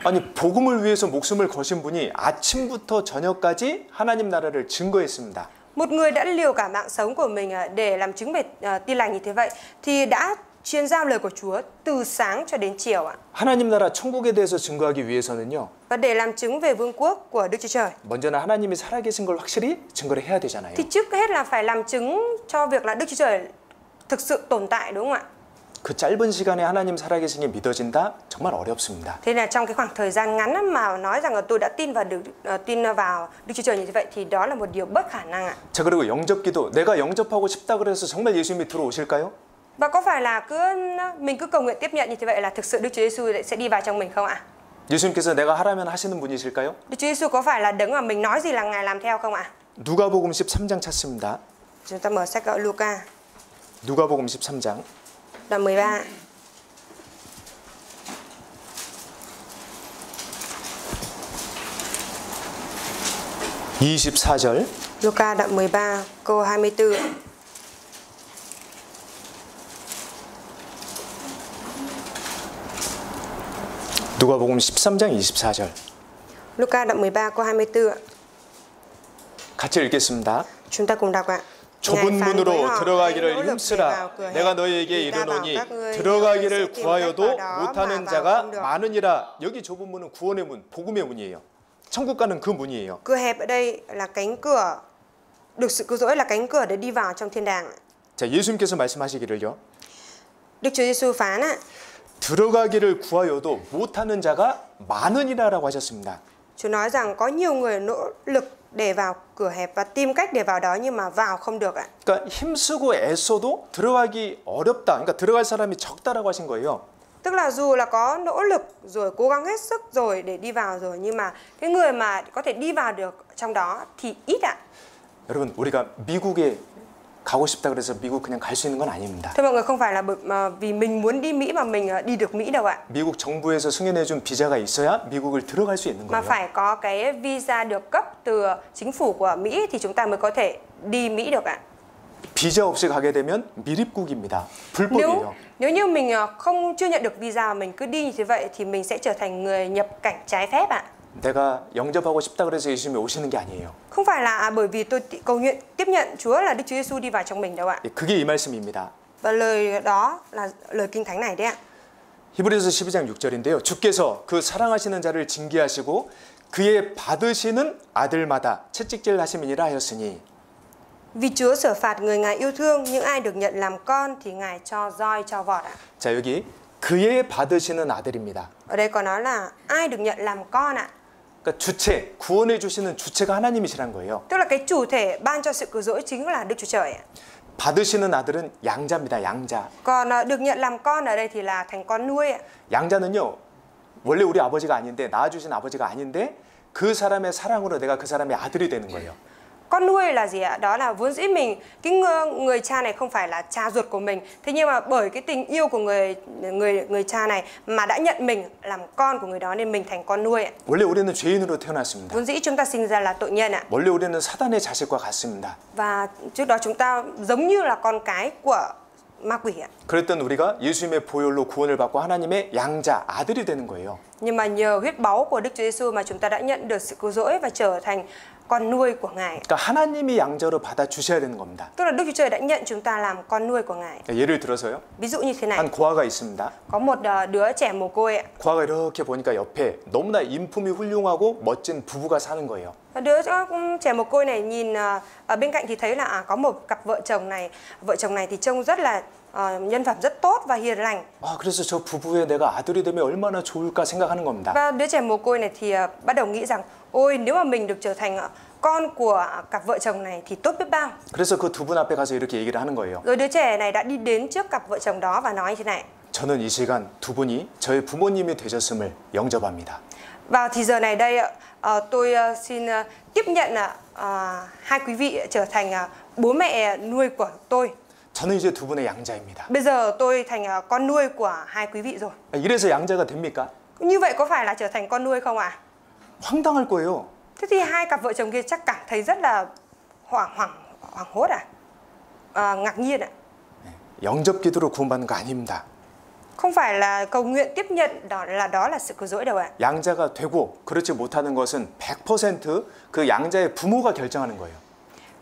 아니 복음을 위해서 목숨을 거신 분이 아침부터 저녁까지 하나님 나라를 증거했습니다. Một người đã liều cả mạng sống của mình để làm chứng về tin lành như thế vậy thì đã truyền giao lời của Chúa từ sáng cho đến chiều ạ. 하나님 나라 천국에 대해서 증거하기 위해서는요. Và để làm chứng về vương quốc của Đức Chúa Trời 먼저는 하나님이 살아계신 걸 확실히 증거를 해야 되잖아요. thì trước hết là phải làm chứng cho việc là Đức Chúa Trời thực sự tồn tại, đúng không ạ? 그 짧은 시간에 하나님 살아계신 게 믿어진다? 정말 어렵습니다. Thế là trong cái khoảng thời gian ngắn mà nói rằng là tôi đã tin vào Đức Chúa Trời như vậy thì đó là một điều bất khả năng ạ. 자, 그리고 영접기도 내가 영접하고 싶다 그래서 정말 예수님이 들어오실까요? Và có phải là mình cứ cầu nguyện tiếp nhận như thế vậy là thực sự Đức Chúa Giêsu sẽ đi vào trong mình không ạ? 예수님께서 내가 하라면 하시는 분이실까요? Đức Chúa Giêsu có phải là đấng mà mình nói gì là Ngài làm theo không ạ? 누가복음 13장 찾습니다. Chúng ta mở sách ở Luca 누가복음 13장 đoạn 13. (24절) Luca đoạn 13 câu 24. 누가복음 13장 24절 Luca đoạn 13 câu 24 ạ. 같이 읽겠습니다. Chúng ta cùng đọc ạ. 좁은 문으로 들어가기를 힘쓰라. 내가 너희에게 이르노니 들어가기를 구하여도 못하는 자가 많으니라. 여기 좁은 문은 구원의 문, 복음의 문이에요. 천국 가는 그 문이에요. Cửa hẹp ở đây là cánh cửa, được sự cứu rỗi là cánh cửa để đi vào trong thiên đàng. 자, 예수님께서 말씀하시기를요. Đức Chúa Giêsu phán ạ. 들어가기를 구하여도 못하는 자가 많으니라라고 하셨습니다. Chúa nói rằng có nhiều người nỗ lực để vào cửa hẹp và tìm cách để vào đó nhưng mà vào không được ạ. 그러니까 힘쓰고 애써도 들어가기 어렵다. 그러니까 들어갈 사람이 적다라고 하신 거예요. Tức là dù là có nỗ lực rồi cố gắng hết sức rồi để đi vào rồi nhưng mà cái người mà có thể đi vào được trong đó thì ít ạ. 여러분, 우리가 미국에 가고 싶다 그래서 미국 그냥 갈 수 있는 건 아닙니다. Thưa mọi người, không phải là vì mình muốn đi Mỹ mà mình đi được Mỹ đâu ạ. 미국 정부에서 승인해 준 비자가 있어야 미국을 들어갈 수 있는 Mà 거예요. phải có cái visa được cấp từ chính phủ của Mỹ thì chúng ta mới có thể đi Mỹ được ạ. 비자 없이 가게 되면 미립국입니다. 불법이에요. Nếu như mình chưa nhận được visa mà mình cứ đi như thế vậy thì mình sẽ trở thành người nhập cảnh trái phép ạ. 내가 영접하고 싶다 그래서 예수님이 오시는 게 아니에요. Không phải là bởi vì tôi cầu nguyện tiếp nhận Chúa là Đức Chúa Giêsu đi vào trong mình đâu ạ. 그게 이 말씀입니다. Và lời đó là lời Kinh Thánh này đấy ạ. 히브리서 12장 6절인데요. 주께서 그 사랑하시는 자를 징계하시고 그의 받으시는 아들마다 채찍질 하심이니라 하였으니. Vì Chúa xử phạt người Ngài yêu thương, những ai được nhận làm con thì Ngài cho roi cho vọt ạ. 자, 여기 그의 받으시는 아들입니다. Ở đây có nói là ai được nhận làm con ạ. 그러니까 주체, 구원해 주시는 주체가 하나님이시란 거예요. Tức là cái chủ thể ban cho sự cứu rỗi chính là Đức Chúa Trời ạ. 받으시는 아들은 양자입니다. 양자. Còn được nhận làm con ở đây thì là thành con nuôi ạ. 양자는요. 원래 우리 아버지가 아닌데 낳아주신 아버지가 아닌데 그 사람의 사랑으로 내가 그 사람의 아들이 되는 거예요. Con nuôi là gì ạ? Đó là vốn dĩ mình, cái người cha này không phải là cha ruột của mình. Thế nhưng mà bởi cái tình yêu của người cha này mà đã nhận mình làm con của người đó nên mình thành con nuôi ạ. 원래 우리는 죄인으로 태어났습니다. Vốn dĩ chúng ta sinh ra là tội nhân ạ. 원래 우리는 사단의 자식과 같습니다. Và trước đó chúng ta giống như là con cái của ma quỷ ạ. 그랬던 우리가 예수님의 보혈로 구원을 받고 하나님의 양자 아들이 되는 거예요. Nhưng mà nhờ huyết báu của Đức Chúa Giêsu mà chúng ta đã nhận được sự cứu rỗi và trở thành con nuôi của Ngài. 그러니까 하나님이 양자로 받아 주셔야 되는 겁니다. Tức là Đức Chúa Trời đã nhận chúng ta làm con nuôi của Ngài. 예를 들어서요. Ví dụ như thế này. 한 고아가 있습니다. Có một đứa trẻ mồ côi ạ. 고아가 이렇게 보니까 옆에 너무나 인품이 훌륭하고 멋진 부부가 사는 거예요. Đứa trẻ mồ côi này nhìn ở bên cạnh thì thấy là có một cặp vợ chồng này. Vợ chồng này thì trông rất là nhân phẩm rất tốt và hiền lành. 그래서 저 부부에 내가 아들이 되면 얼마나 좋을까 생각하는 겁니다. Và đứa trẻ mồ côi này thì bắt đầu nghĩ rằng ôi nếu mà mình được trở thành con của cặp vợ chồng này thì tốt biết bao. 그래서 그 두 분 앞에 가서 이렇게 얘기를 하는 거예요. Rồi đứa trẻ này đã đi đến trước cặp vợ chồng đó và nói như thế này. 저는 이 시간 두 분이 저의 부모님이 되셨음을 영접합니다. Vào thì giờ này đây tôi xin tiếp nhận hai quý vị trở thành bố mẹ nuôi của tôi. 저는 이제 두 분의 양자입니다. Bây giờ tôi thành con nuôi của hai quý vị rồi. 이래서 양자가 됩니까? Như vậy có phải là trở thành con nuôi không ạ? 황당할 거예요. Thế thì hai cặp vợ chồng kia chắc cảm thấy rất là hoảng hốt ngạc nhiên ạ. 영접 기도로 구원받는 거 아닙니다. Không phải là cầu nguyện tiếp nhận đó là sự cứu rỗi đâu ạ. 양자가 되고 그렇지 못하는 것은 100% 그 양자의 부모가 결정하는 거예요.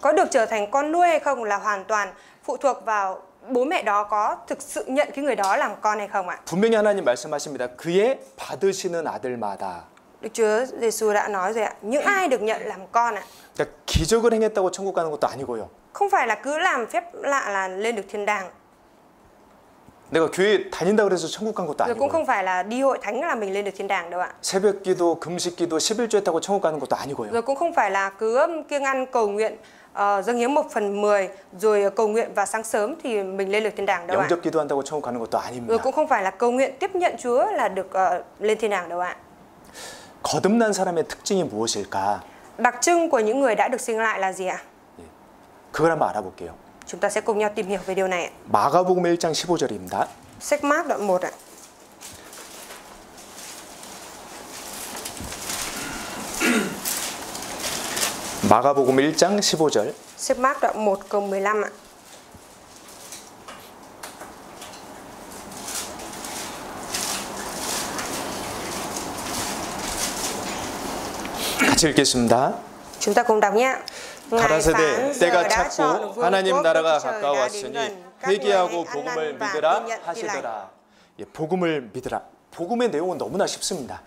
Có được trở thành con nuôi hay không là hoàn toàn phụ thuộc vào bố mẹ đó có thực sự nhận cái người đó làm con hay không ạ. 분명히 하나님 말씀하십니다. 그의 받으시는 아들마다. Đức Chúa Giêsu đã nói rồi ạ. Những ai được nhận làm con ạ. 그러니까 기적을 행했다고 천국 가는 것도 아니고요. Không phải là cứ làm phép lạ là lên được thiên đàng. 내가 교회 다닌다 그래서 천국 간 것도 Rồi cũng 아니고요. không phải là đi hội thánh là mình lên được thiên đàng đâu ạ. 새벽기도, 금식기도, 11조 했다고 천국 가는 것도 아니고요. Rồi cũng không phải là cứ kiêng ăn cầu nguyện dâng hiến 1/10 rồi cầu nguyện vào sáng sớm thì mình lên được thiên đàng đâu ạ. 영접 기도한다고 천국 가는 것도 Rồi 아닙니다. cũng không phải là cầu nguyện tiếp nhận Chúa là được lên thiên đàng đâu ạ. 거듭난 사람의 특징이 무엇일까? Đặc trưng của những người đã được sinh lại là gì ạ? 그걸 한번 알아볼게요. Chúng ta sẽ cùng nhau tìm hiểu về điều này ạ. 마가복음 1장 15절입니다. Sách Mác đoạn 1 ạ. 마가복음 1장 15절. Sách Mác đoạn 1 câu 15 ạ. 같이 읽겠습니다. Chúng ta cùng đọc nhé. 가라사대 때가 찼고 하나님 나라가 가까웠으니 회개하고 복음을 믿으라 하시더라. 예, 복음을 믿으라. 복음의 내용은 너무나 쉽습니다.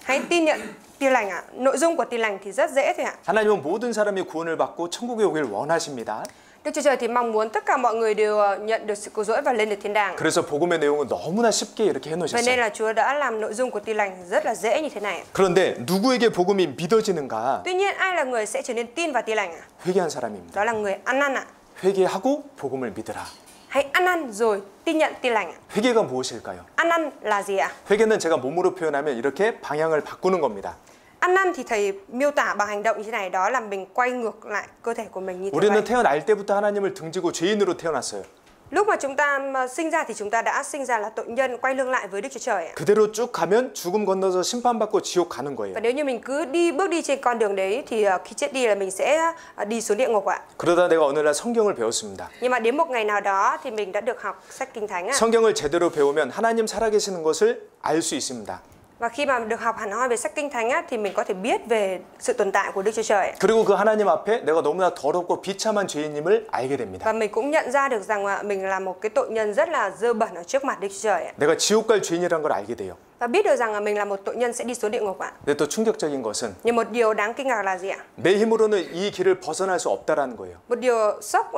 Hãy tin nhận tin lành ạ. Nội dung của tin lành thì rất dễ thôi ạ. 하나님은 모든 사람이 구원을 받고 천국에 오길 원하십니다. Đức Chúa Trời thì mong muốn tất cả mọi người đều nhận được sự cứu rỗi và lên được thiên đàng. 그래서 복음의 내용은 너무나 쉽게 이렇게 Vậy nên 해놓으셨어요. là Chúa đã làm nội dung của tin lành rất là dễ như thế này. 그런데 누구에게 복음이 믿어지는가? Tuy nhiên ai là người sẽ trở nên tin vào tin lành ạ? 회개한 사람입니다. Đó là người ăn năn ạ. 회개하고 복음을 믿으라. Hãy ăn năn rồi tin nhận tin lành ạ. 회개가 무엇일까요? Ăn năn là gì ạ? 회개는 제가 몸으로 표현하면 이렇게 방향을 바꾸는 겁니다. Ăn năn thì thầy miêu tả bằng hành động như thế này, đó là mình quay ngược lại cơ thể của mình như thế 우리는 vậy. 태어날 때부터 하나님을 등지고 죄인으로 태어났어요. Lúc mà chúng ta sinh ra thì chúng ta đã sinh ra là tội nhân, quay lưng lại với Đức Chúa Trời ạ. 그대로 쭉 가면 죽음 건너서 심판받고 지옥 가는 거예요. Và nếu như mình cứ bước đi trên con đường đấy thì khi chết đi là mình sẽ đi xuống địa ngục ạ. 그러다 내가 어느 날 성경을 배웠습니다. Nhưng mà đến một ngày nào đó thì mình đã được học sách Kinh Thánh ạ. 성경을 제대로 배우면 하나님 살아계시는 것을 알 수 있습니다. Và khi mà được học hẳn hoi về sách Kinh Thánh á, thì mình có thể biết về sự tồn tại của Đức Chúa Trời. 그리고 그 하나님 앞에 내가 너무나 더럽고 비참한 죄인임을 알게 됩니다. Và mình cũng nhận ra được rằng mình là một cái tội nhân rất là dơ bẩn ở trước mặt Đức Chúa Trời. 내가 지옥 갈 죄인이라는 걸 알게 돼요. Và biết được rằng mình là một tội nhân sẽ đi xuống địa ngục ạ. 근데 또 충격적인 것은 Nhưng một điều đáng kinh ngạc là gì ạ? 내 힘으로는 이 길을 벗어날 수 없다라는 거예요. Một điều sốc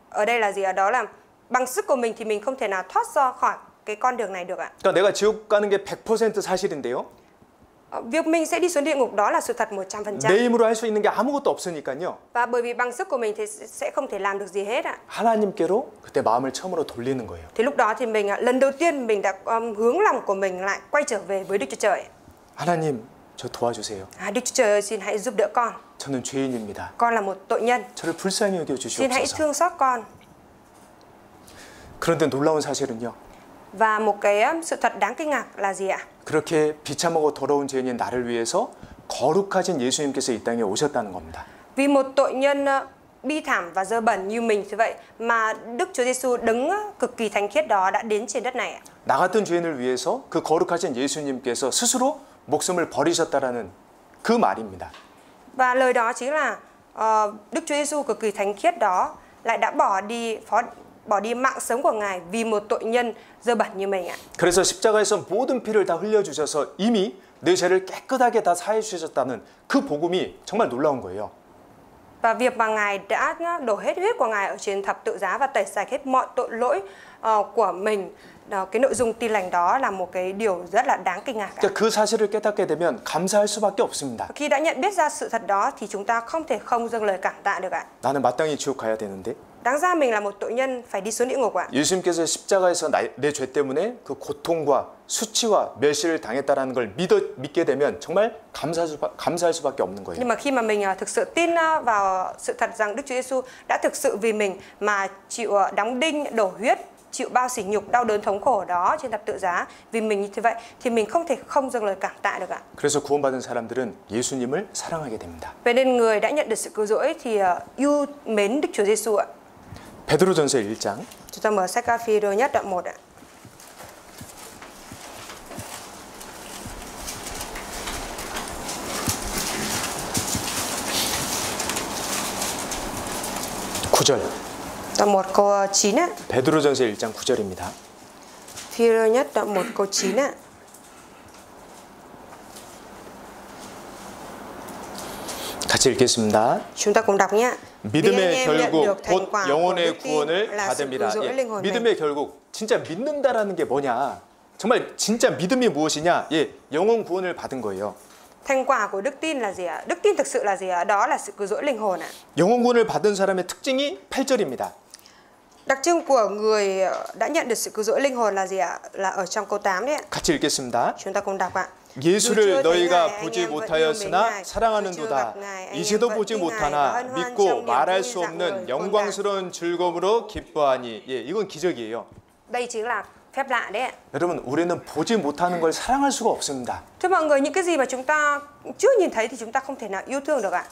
ở đây là gì ạ? Đó là bằng sức của mình thì mình không thể nào thoát ra khỏi cái con đường này được ạ. 그러니까 내가 지옥 가는 게 100% 사실인데요. Việc mình sẽ đi xuống địa ngục đó là sự thật 100%. 내 힘으로 할 수 있는 게 아무것도 없으니까요. Và bởi vì bằng sức của mình thì sẽ không thể làm được gì hết ạ. 하나님께로 그때 마음을 처음으로 돌리는 거예요. Thì lúc đó thì mình lần đầu tiên mình đã hướng lòng của mình lại quay trở về với Đức Chúa Trời. 하나님, 저 도와주세요. Đức Chúa Trời ơi, xin hãy giúp đỡ con. 저는 죄인입니다. Con là một tội nhân. 저를 불쌍히 여겨 Xin hãy 주시옵소서. thương xót con. 그런데 놀라운 사실은요. Và một cái sự thật đáng kinh ngạc là gì ạ? 그렇게 비참하고 더러운 죄인인 나를 위해서 거룩하신 예수님께서 이 땅에 오셨다는 겁니다. Vì một tội nhân bi thảm và dơ bẩn như mình như vậy mà Đức Chúa Giêsu đấng cực kỳ thánh khiết đó đã đến trên đất này ạ. 나 같은 죄인을 위해서 그 거룩하신 예수님께서 스스로 목숨을 버리셨다라는 그 말입니다. Và lời đó chính là Đức Chúa Giêsu cực kỳ thánh khiết đó lại đã bỏ đi mạng sống của Ngài vì một tội nhân dơ bẩn như mình ạ. 그래서 십자가에서 모든 피를 다 흘려 주셔서 이미 내 죄를 깨끗하게 다 사해 주셨다는 그 복음이 정말 놀라운 거예요. Và việc mà Ngài đã đổ hết huyết của Ngài ở trên thập tự giá và tẩy sạch hết mọi tội lỗi của mình, cái nội dung tin lành đó là một cái điều rất là đáng kinh ngạc. 그러니까 그 사실을 깨닫게 되면 감사할 수밖에 없습니다. Khi đã nhận biết ra sự thật đó thì chúng ta không thể không dâng lời cảm tạ được ạ. 나는 마땅히 지옥 가야 되는데 Đáng ra mình là một tội nhân phải đi xuống địa ngục ạ. 예수님께서 십자가에서 내 죄 때문에 그 고통과 수치와 멸시를 당했다라는 걸 믿게 되면 정말 감사할 수밖에 없는 거예요. Nhưng mà khi mà mình thực sự tin vào sự thật rằng Đức Chúa Giêsu đã thực sự vì mình mà chịu đóng đinh, đổ huyết, chịu bao sỉ nhục, đau đớn thống khổ đó trên thập tự giá vì mình như thế vậy thì mình không thể không dâng lời cảm tạ được ạ. 그래서 구원받은 사람들은 예수님을 사랑하게 됩니다. Vậy nên người đã nhận được sự cứu rỗi thì yêu mến Đức Chúa Giêsu ạ. 베드로전서 1장 Chúng ta mở sách Phi-rơ nhất đoạn 1 ạ. Đoạn 1 câu 9 ạ. 베드로전서 1장 9절입니다. Phi-rơ nhất đoạn 1 câu 9 ạ. 같이 읽겠습니다. Chúng ta cùng đọc nhé. 믿음의 결국 곧 영혼의 구원을 받음이라. 믿음의 결국 진짜 믿는다라는 게 뭐냐? 정말 진짜 믿음이 무엇이냐? 예, 영혼 구원을 받은 거예요. Thành quả của đức tin là gì ạ? Đức tin thực sự là gì ạ? Đó là sự cứu rỗi linh hồn ạ. 영혼 구원을 받은 사람의 특징이 8절입니다. Đặc trưng của người đã nhận được sự cứu rỗi linh hồn là gì ạ? Là ở trong câu 8 đấy ạ. 같이 읽겠습니다. Chúng ta cùng đọc ạ. 예수를 너희가 보지 못하였으나 사랑하는도다. 이제도 보지 못하나 믿고 말할 수 없는 영광스러운 즐거움으로 기뻐하니. 예, 이건 기적이에요. Đây chính là phép lạ đấy ạ. 여러분, 우리는 보지 못하는 걸 사랑할 수가 없습니다. Thưa mọi người, những cái gì mà chúng ta chưa nhìn thấy thì chúng ta không thể nào yêu thương được ạ.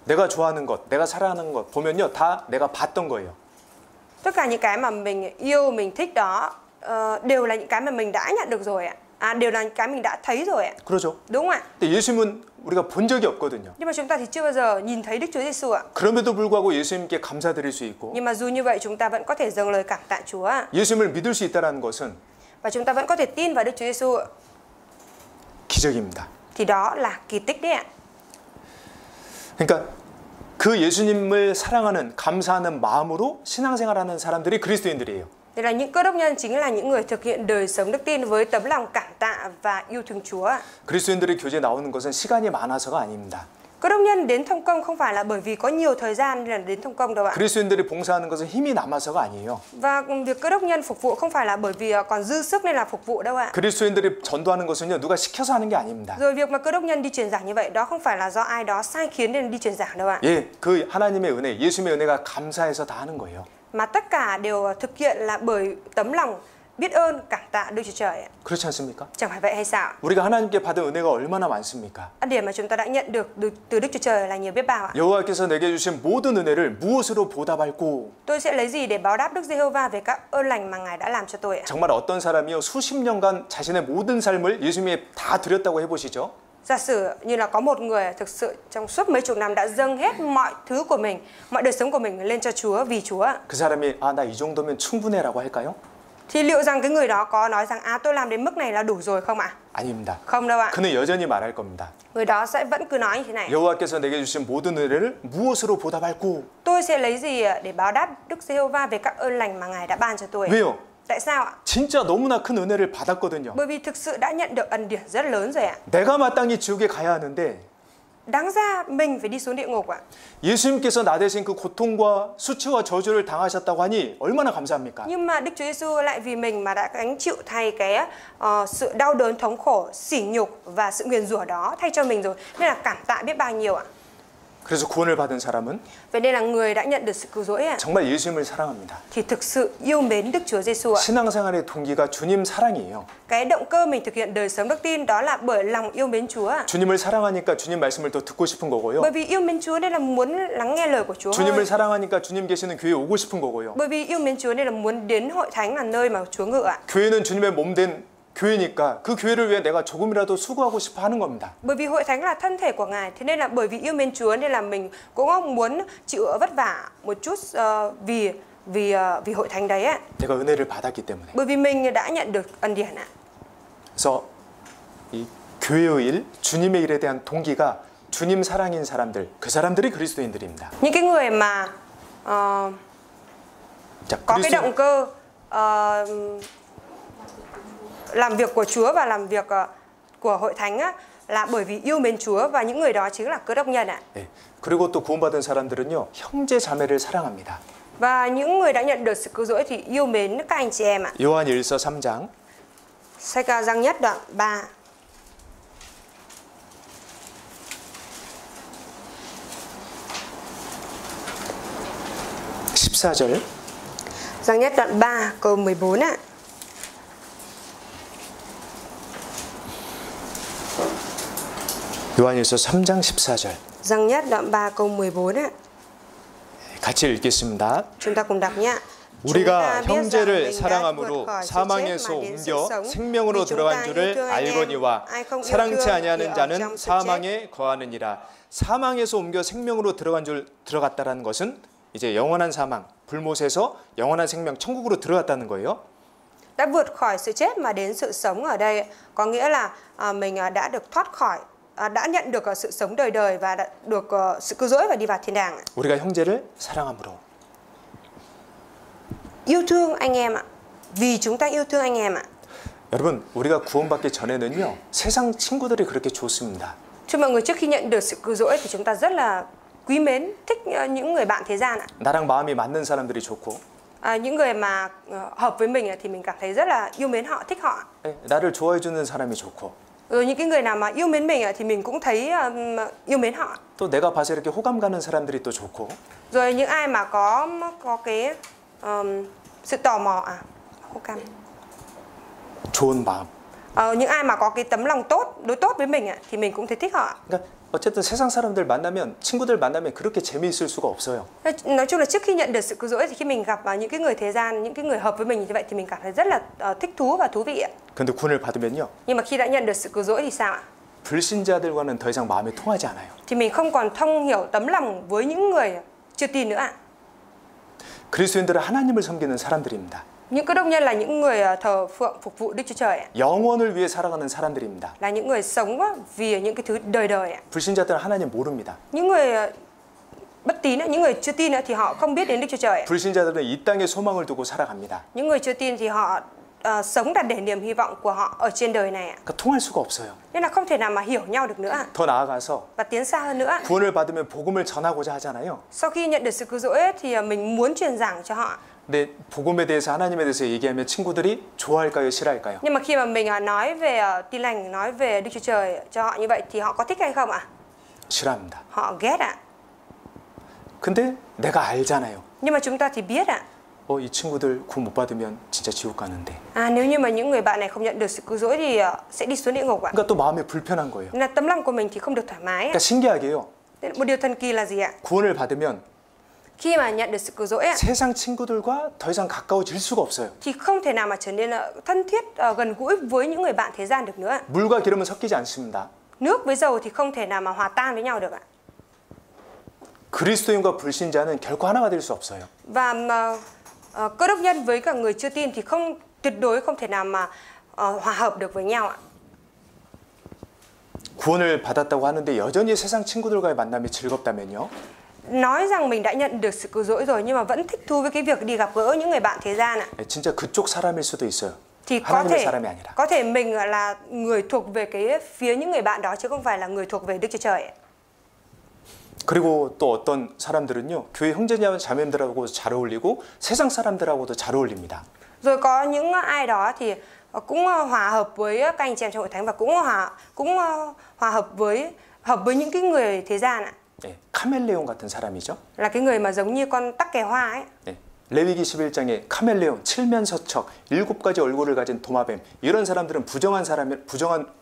내가 좋아하는 것, 내가 사랑하는 것 보면요, 다 내가 봤던 거예요. Tất cả những cái mà mình yêu, mình thích đó đều là những cái mà mình đã nhận được rồi ạ. Đều là những cái mình đã thấy rồi ạ. 그러죠. Đúng không ạ? 근데 예수님은 우리가 본 적이 없거든요. Nhưng mà chúng ta thì chưa bao giờ nhìn thấy Đức Chúa Giêsu ạ. 그럼에도 불구하고 예수님께 감사드릴 수 있고, Nhưng mà dù như vậy chúng ta vẫn có thể dâng lời cảm tạ Chúa ạ. 예수님을 믿을 수 있다는 것은 Và chúng ta vẫn có thể tin vào Đức Chúa Giêsu ạ. 기적입니다. Thì đó là kỳ tích đấy ạ. 그러니까 그 예수님을 사랑하는 감사하는 마음으로 신앙생활하는 사람들이 그리스도인들이에요. Thì là những cơ đốc nhân chính là những người thực hiện đời sống đức tin với tấm lòng cảm tạ và yêu thương Chúa ạ. 그리스도인들이 교제에 나오는 것은 시간이 많아서가 아닙니다. Cơ đốc nhân đến thông công không phải là bởi vì có nhiều thời gian nên là đến thông công đâu ạ. 그리스도인들이 봉사하는 것은 힘이 남아서가 아니에요. Và việc cơ đốc nhân phục vụ không phải là bởi vì còn dư sức nên là phục vụ đâu ạ. 그리스도인들이 전도하는 것은요, 누가 시켜서 하는 게 아닙니다. Rồi việc mà cơ đốc nhân đi truyền giảng như vậy đó không phải là do ai đó sai khiến nên đi truyền giảng đâu ạ. 예, 그 하나님의 은혜, 예수님의 은혜가 감사해서 다 하는 거예요. Mà tất cả đều thực hiện là bởi tấm lòng biết ơn cảm tạ Đức Chúa Trời ạ. 그렇지 않습니까? Chẳng phải vậy hay sao? 우리가 하나님께 받은 은혜가 얼마나 많습니까? Ân điển mà chúng ta đã nhận được từ Đức Chúa Trời là nhiều biết bao ạ. 여호와께서 내게 주신 모든 은혜를 무엇으로 보답할꼬? Tôi sẽ lấy gì để báo đáp Đức Giê-hô-va về các ơn lành mà Ngài đã làm cho tôi ạ? 정말 어떤 사람이요, 수십 년간 자신의 모든 삶을 예수님에 다 드렸다고 해보시죠. Giả sử như là có một người thực sự trong suốt mấy chục năm đã dâng hết mọi thứ của mình, mọi đời sống của mình lên cho Chúa vì Chúa. 그 사람이 나 이 정도면 충분해라고 할까요? Thì liệu rằng cái người đó có nói rằng tôi làm đến mức này là đủ rồi không ạ? 아닙니다. Không đâu ạ. 그는 여전히 말할 겁니다. Người đó sẽ vẫn cứ nói như thế này. 여호와께서 내게 주신 모든 은혜를 무엇으로 보답할꼬? Tôi sẽ lấy gì để báo đáp Đức Giê-hô-va về các ơn lành mà Ngài đã ban cho tôi? 왜요? Tại sao ạ? 진짜 너무나 큰 은혜를 받았거든요. Bởi vì thực sự đã nhận được ân điển rất lớn rồi ạ. 내가 마땅히 지옥에 가야 하는데 Đáng ra mình phải đi xuống địa ngục ạ. 예수님께서 나 대신 그 고통과 수치와 저주를 당하셨다고 하니 얼마나 감사합니까? Nhưng mà Đức Chúa Giêsu lại vì mình mà đã gánh chịu thay cái sự đau đớn, thống khổ, sỉ nhục và sự nguyền rủa đó thay cho mình rồi. Nên là cảm tạ biết bao nhiêu ạ. 그래서 구원을 받은 사람은 Vậy nên là người đã nhận được sự cứu rỗi ạ, 정말 예수님을 사랑합니다. thì thực sự yêu mến Đức Chúa Giêsu ạ. 신앙생활의 동기가 주님 사랑이에요. Cái động cơ mình thực hiện đời sống đức tin đó là bởi lòng yêu mến Chúa ạ. 주님을 사랑하니까 주님 말씀을 더 듣고 싶은 거고요. Bởi vì yêu mến Chúa nên là muốn lắng nghe lời của Chúa 주님을 hơn. 사랑하니까 주님 계시는 교회에 오고 싶은 거고요. Bởi vì yêu mến Chúa nên là muốn đến hội thánh là nơi mà Chúa ngự ạ. 교회는 주님의 몸된 교회니까 그 교회를 위해 내가 조금이라도 수고하고 싶어 하는 겁니다. Bởi vì hội thánh là thân thể của Ngài, thế nên là bởi vì yêu mến Chúa nên là mình cũng muốn chịu vất vả một chút vì hội thánh đấy ạ. 내가 은혜를 받았기 때문에. Bởi vì mình đã nhận được ân điển ạ. 그래서 이 교회의 일, 주님의 일에 대한 동기가 주님 사랑인 사람들, 그 사람들이 그리스도인들입니다. Những cái người mà 자, có cái động cơ làm việc của Chúa và làm việc của hội thánh á, là bởi vì yêu mến Chúa, và những người đó chính là cơ đốc nhân ạ. 네. 그리고 또 구원받은 사람들은요, 형제 자매를 사랑합니다. Và những người đã nhận được sự cứu rỗi thì yêu mến các anh chị em ạ. 요한일서 3장 Sách Giăng Nhất đoạn 3. Giăng Nhất đoạn 3 câu 14 ạ. 요한일서 3장 14절 Giăng Nhất đoạn 3 câu 14 ạ. 같이 읽겠습니다. Chúng ta cùng đọc nhé. 우리가 형제를 사랑함으로 사망에서 옮겨 생명으로 들어간 줄을 알거니와 사랑치 아니하는 자는 사망에 거하느니라. 사망에서 옮겨 생명으로 들어갔다라는 것은 이제 영원한 사망, 불못에서 영원한 생명, 천국으로 들어갔다는 거예요. Đã vượt khỏi sự chết mà đến sự sống ở đây có nghĩa là mình đã được thoát khỏi, đã nhận được sự sống đời đời và đã được sự cứu rỗi và đi vào thiên đàng. 우리가 형제를 사랑함으로. Yêu thương anh em ạ. Vì chúng ta yêu thương anh em ạ. 여러분, 우리가 구원받기 전에는요, 세상 친구들이 그렇게 좋습니다. Thưa mọi người, trước khi nhận được sự cứu rỗi thì chúng ta rất là quý mến, thích những người bạn thế gian ạ. 나랑 마음이 맞는 사람들이 좋고, Những người mà hợp với mình thì mình cảm thấy rất là yêu mến họ, thích họ. 나를 좋아해 주는 사람이 좋고, Rồi những cái người nào mà yêu mến mình thì mình cũng thấy yêu mến họ. 또 내가 봐서 이렇게 호감 가는 사람들이 또 좋고. Rồi những ai mà có cái sự tò mò ho감. 좋은 마음. Những ai mà có cái tấm lòng đối tốt với mình thì mình cũng thấy thích họ. 그러니까 어쨌든 세상 사람들 만나면 친구들 만나면 그렇게 재미있을 수가 없어요. Nói chung là trước khi nhận được sự cứu rỗi thì khi mình gặp những cái người thế gian, những cái người hợp với mình như vậy thì mình cảm thấy rất là thích thú và thú vị ạ. 근데 구원을 받으면요. Nhưng mà khi đã nhận được sự cứu rỗi thì sao ạ? 불신자들과는 더 이상 마음이 통하지 않아요. Thì mình không còn thông hiểu tấm lòng với những người chưa tin nữa ạ. 그리스도인들은 하나님을 섬기는 사람들입니다. Những cơ đốc nhân là những người thờ phượng phục vụ Đức Chúa Trời ạ. 영원을 위해 살아가는 사람들입니다. Là những người sống vì những cái thứ đời đời ạ. 불신자들은 하나님 모릅니다. Những người bất tín, những người chưa tin thì họ không biết đến Đức Chúa Trời ạ. 불신자들은 이 땅에 소망을 두고 살아갑니다. Những người chưa tin thì họ sống đặt để niềm hy vọng của họ ở trên đời này ạ. 그러니까 통할 수가 없어요. Nên là không thể nào mà hiểu nhau được nữa ạ. 더 나아가서 Và tiến xa hơn nữa. 구원을 받으면 복음을 전하고자 하잖아요. Sau khi nhận được sự cứu rỗi thì mình muốn truyền giảng cho họ. 근데 복음에 대해서 하나님에 대해서 얘기하면 친구들이 좋아할까요, 싫어할까요? Nhưng mà khi mà mình nói về tin lành, nói về Đức Chúa Trời cho họ như vậy thì họ có thích hay không ạ? 싫어합니다. Họ ghét ạ. 근데 내가 알잖아요. Nhưng mà chúng ta thì biết ạ. 이 친구들 구원 못 받으면 진짜 지옥 가는데. Nếu như mà những người bạn này không nhận được sự cứu rỗi thì sẽ đi xuống địa ngục ạ. 그러니까 또 마음이 불편한 거예요. Nên là tấm lòng của mình thì không được thoải mái. 그러니까 신기하게요. Một điều thần kỳ là gì ạ? 구원을 받으면 Khi mà nhận được sự cứu rỗi ạ, 세상 친구들과 더 이상 가까워질 수가 없어요. thì không thể nào mà trở nên thân thiết, gần gũi với những người bạn thế gian được nữa ạ. 물과 기름은 섞이지 않습니다. Nước với dầu thì không thể nào mà hòa tan với nhau được ạ. 그리스도인과 불신자는 결코 하나가 될 수 없어요. Và cơ đốc nhân với cả người chưa tin thì tuyệt đối không thể nào mà hòa hợp được với nhau ạ. 구원을 받았다고 하는데 여전히 세상 친구들과의 만남이 즐겁다면요. Nói rằng mình đã nhận được sự cứu rỗi rồi nhưng mà vẫn thích thú với cái việc đi gặp gỡ những người bạn thế gian ạ. 진짜 그쪽 사람일 수도 있어요. Thì 하나님의 사람이 아니라. có thể mình là người thuộc về cái phía những người bạn đó chứ không phải là người thuộc về Đức Chúa Trời ạ. 그리고 또 어떤 사람들은요. 교회 형제냐 자매들하고 잘 어울리고 세상 사람들하고도 잘 어울립니다. Rồi có những ai đó thì cũng hòa hợp với các anh chị em trong hội thánh và cũng hòa hợp với những cái người thế gian ạ. 네, 카멜레온 같은 사람이죠. Là cái người mà giống như con tắc kè hoa ấy. 네, 레위기 11장에 카멜레온, 칠면서척, 7가지 얼굴을 가진 도마뱀 이런 사람들은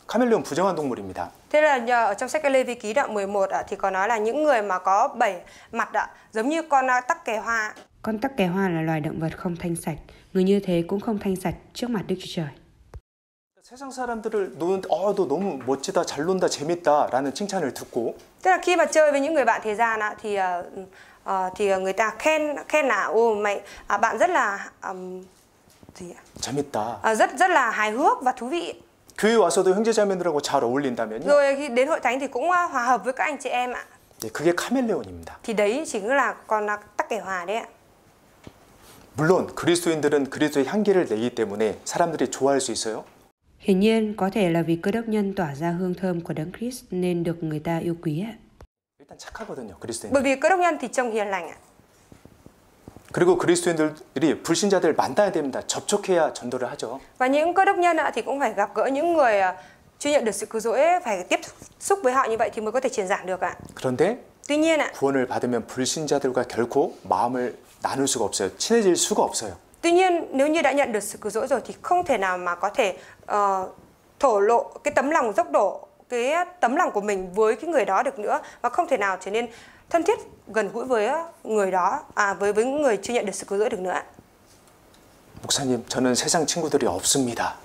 카멜레온 부정한 동물입니다. Thế là ở trong sách Lê Vi ký đoạn 11 thì có nói là những người mà có 7 mặt giống như con tắc kè hoa. Con tắc kè hoa là loài động vật không thanh sạch. Người như thế cũng không thanh sạch trước mặt Đức Chúa Trời. 세상 사람들을 노는데 너 너무 멋지다, 잘 논다, 재밌다라는 칭찬을 듣고 Tức là khi mà chơi với những người bạn thế gian thì người ta khen là bạn rất là 재밌다. rất là hài hước và thú vị. 교회 와서도 형제자매들하고 잘 어울린다면요. Rồi khi đến hội thánh thì cũng hòa hợp với các anh chị em ạ. 네, 그게 카멜레온입니다. Thì đấy chính là con tắc kè hoa đấy ạ. 물론 그리스도인들은 그리스도의 향기를 내기 때문에 사람들이 좋아할 수 있어요. Hiển nhiên có thể là vì cơ đốc nhân tỏa ra hương thơm của Đấng Christ nên được người ta yêu quý ạ. 일단 착하거든요, 그리스도인들. Bởi vì cơ đốc nhân thì trông hiền lành ạ. 그리고 그리스도인들이 불신자들 만나야 됩니다. 접촉해야 전도를 하죠. Và những cơ đốc nhân thì cũng phải gặp gỡ những người chưa nhận được sự cứu rỗi, phải tiếp xúc với họ như vậy thì mới có thể truyền giảng được ạ. 그런데 Tuy nhiên 구원을 받으면 불신자들과 결코 마음을 나눌 수가 없어요. 친해질 수가 없어요. Tuy nhiên nếu như đã nhận được sự cứu rỗi rồi thì không thể nào mà có thể thổ lộ cái tấm lòng dốc đổ, cái tấm lòng của mình với cái người đó được nữa, và không thể nào trở nên thân thiết gần gũi với người đó, với người chưa nhận được sự cứu rỗi được nữa. 목사님, 저는 세상 친구들이 없습니다.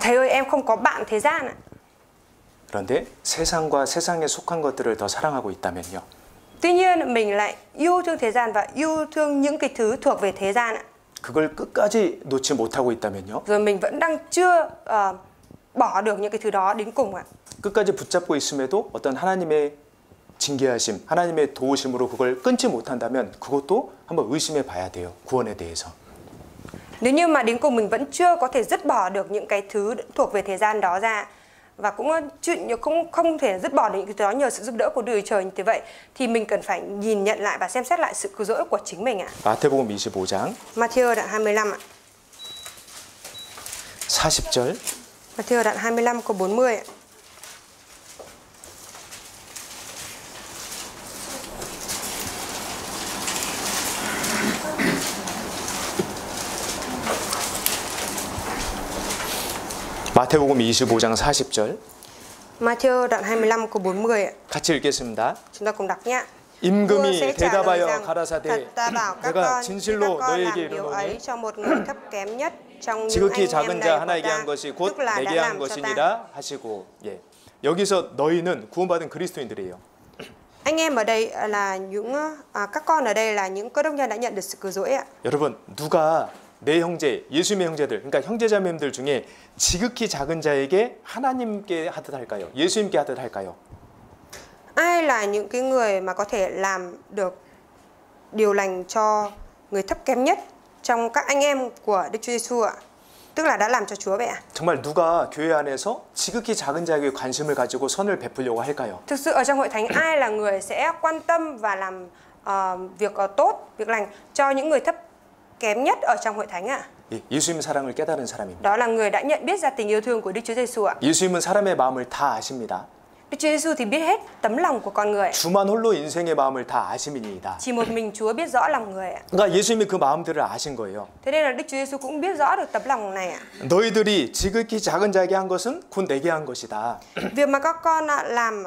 Thầy ơi, em không có bạn thế gian ạ. 그런데 세상과 세상에 속한 것들을 더 사랑하고 있다면요. Tuy nhiên mình lại yêu thương thế gian và yêu thương những cái thứ thuộc về thế gian ạ. 그걸 끝까지 놓지 못하고 있다면요. Rồi mình vẫn đang chưa bỏ được những cái thứ đó đến cùng ạ. 끝까지 붙잡고 있음에도 어떤 하나님의 징계하심, 하나님의 도우심으로 그걸 끊지 못한다면 그것도 한번 의심해 봐야 돼요. 구원에 대해서. Nếu như mà đến cùng mình vẫn chưa có thể dứt bỏ được những cái thứ thuộc về thế gian đó ra, và cũng không thể dứt bỏ được những cái thứ đó nhờ sự giúp đỡ của Đức Chúa Trời như thế vậy, thì mình cần phải nhìn nhận lại và xem xét lại sự cứu rỗi của chính mình ạ. 마태복음 25장 Matthew đoạn 25 ạ. 40절 Matthew đoạn 25 câu 40 ạ. 마태복음 25장 40절 Matthew đoạn 25 câu 40 ạ. 같이 읽겠습니다. Chúng ta cùng đọc nhé. 임금이 대답하여 thật 가라사대 ta bảo các 내가 con, 진실로 các con 너에게 làm điều ấy 이르노니 cho một người thấp kém nhất trong những 지극히 anh 작은 em 자 này 하나에게 của 한 ta, 것이 곧 tức là đã 내게 한 làm cho ta. 것이니라 하시고 예. 여기서 너희는 구원받은 그리스도인들이에요. Anh em ở đây là những các con ở đây là những cơ đốc nhân đã nhận được sự cứu rỗi ạ. 여러분 누가 내 형제, 예수님의 형제들, 그러니까 형제자매들 중에 지극히 작은 자에게 하나님께 하듯 할까요? 예수님께 하듯 할까요? Ai là những cái người mà có thể làm được điều lành cho người thấp kém nhất trong các anh em của Đức Chúa Giêsu ạ? Tức là đã làm cho Chúa vậy ạ? 정말 누가 교회 안에서 지극히 작은 자에게 관심을 가지고 선을 베풀려고 할까요? Thực sự ở trong hội thánh ai là người sẽ quan tâm và làm việc tốt, việc lành cho những người thấp kém nhất ở trong hội thánh ạ? 예, 예수님 사랑을 깨달은 사람입니다. Đó là người đã nhận biết ra tình yêu thương của Đức Chúa Giêsu ạ. 예수님은 사람의 마음을 다 아십니다. Đức Chúa Giêsu thì biết hết tấm lòng của con người. 주만 홀로 인생의 마음을 다 아심이니이다. Chỉ một mình Chúa biết rõ lòng người ạ. 그러니까 예수님이 그 마음들을 아신 거예요. Thế nên là Đức Chúa Giêsu cũng biết rõ được tấm lòng này ạ. 너희들이 지극히 작은 자에게 한 것은 곧 내게 한 것이다. Việc mà các con làm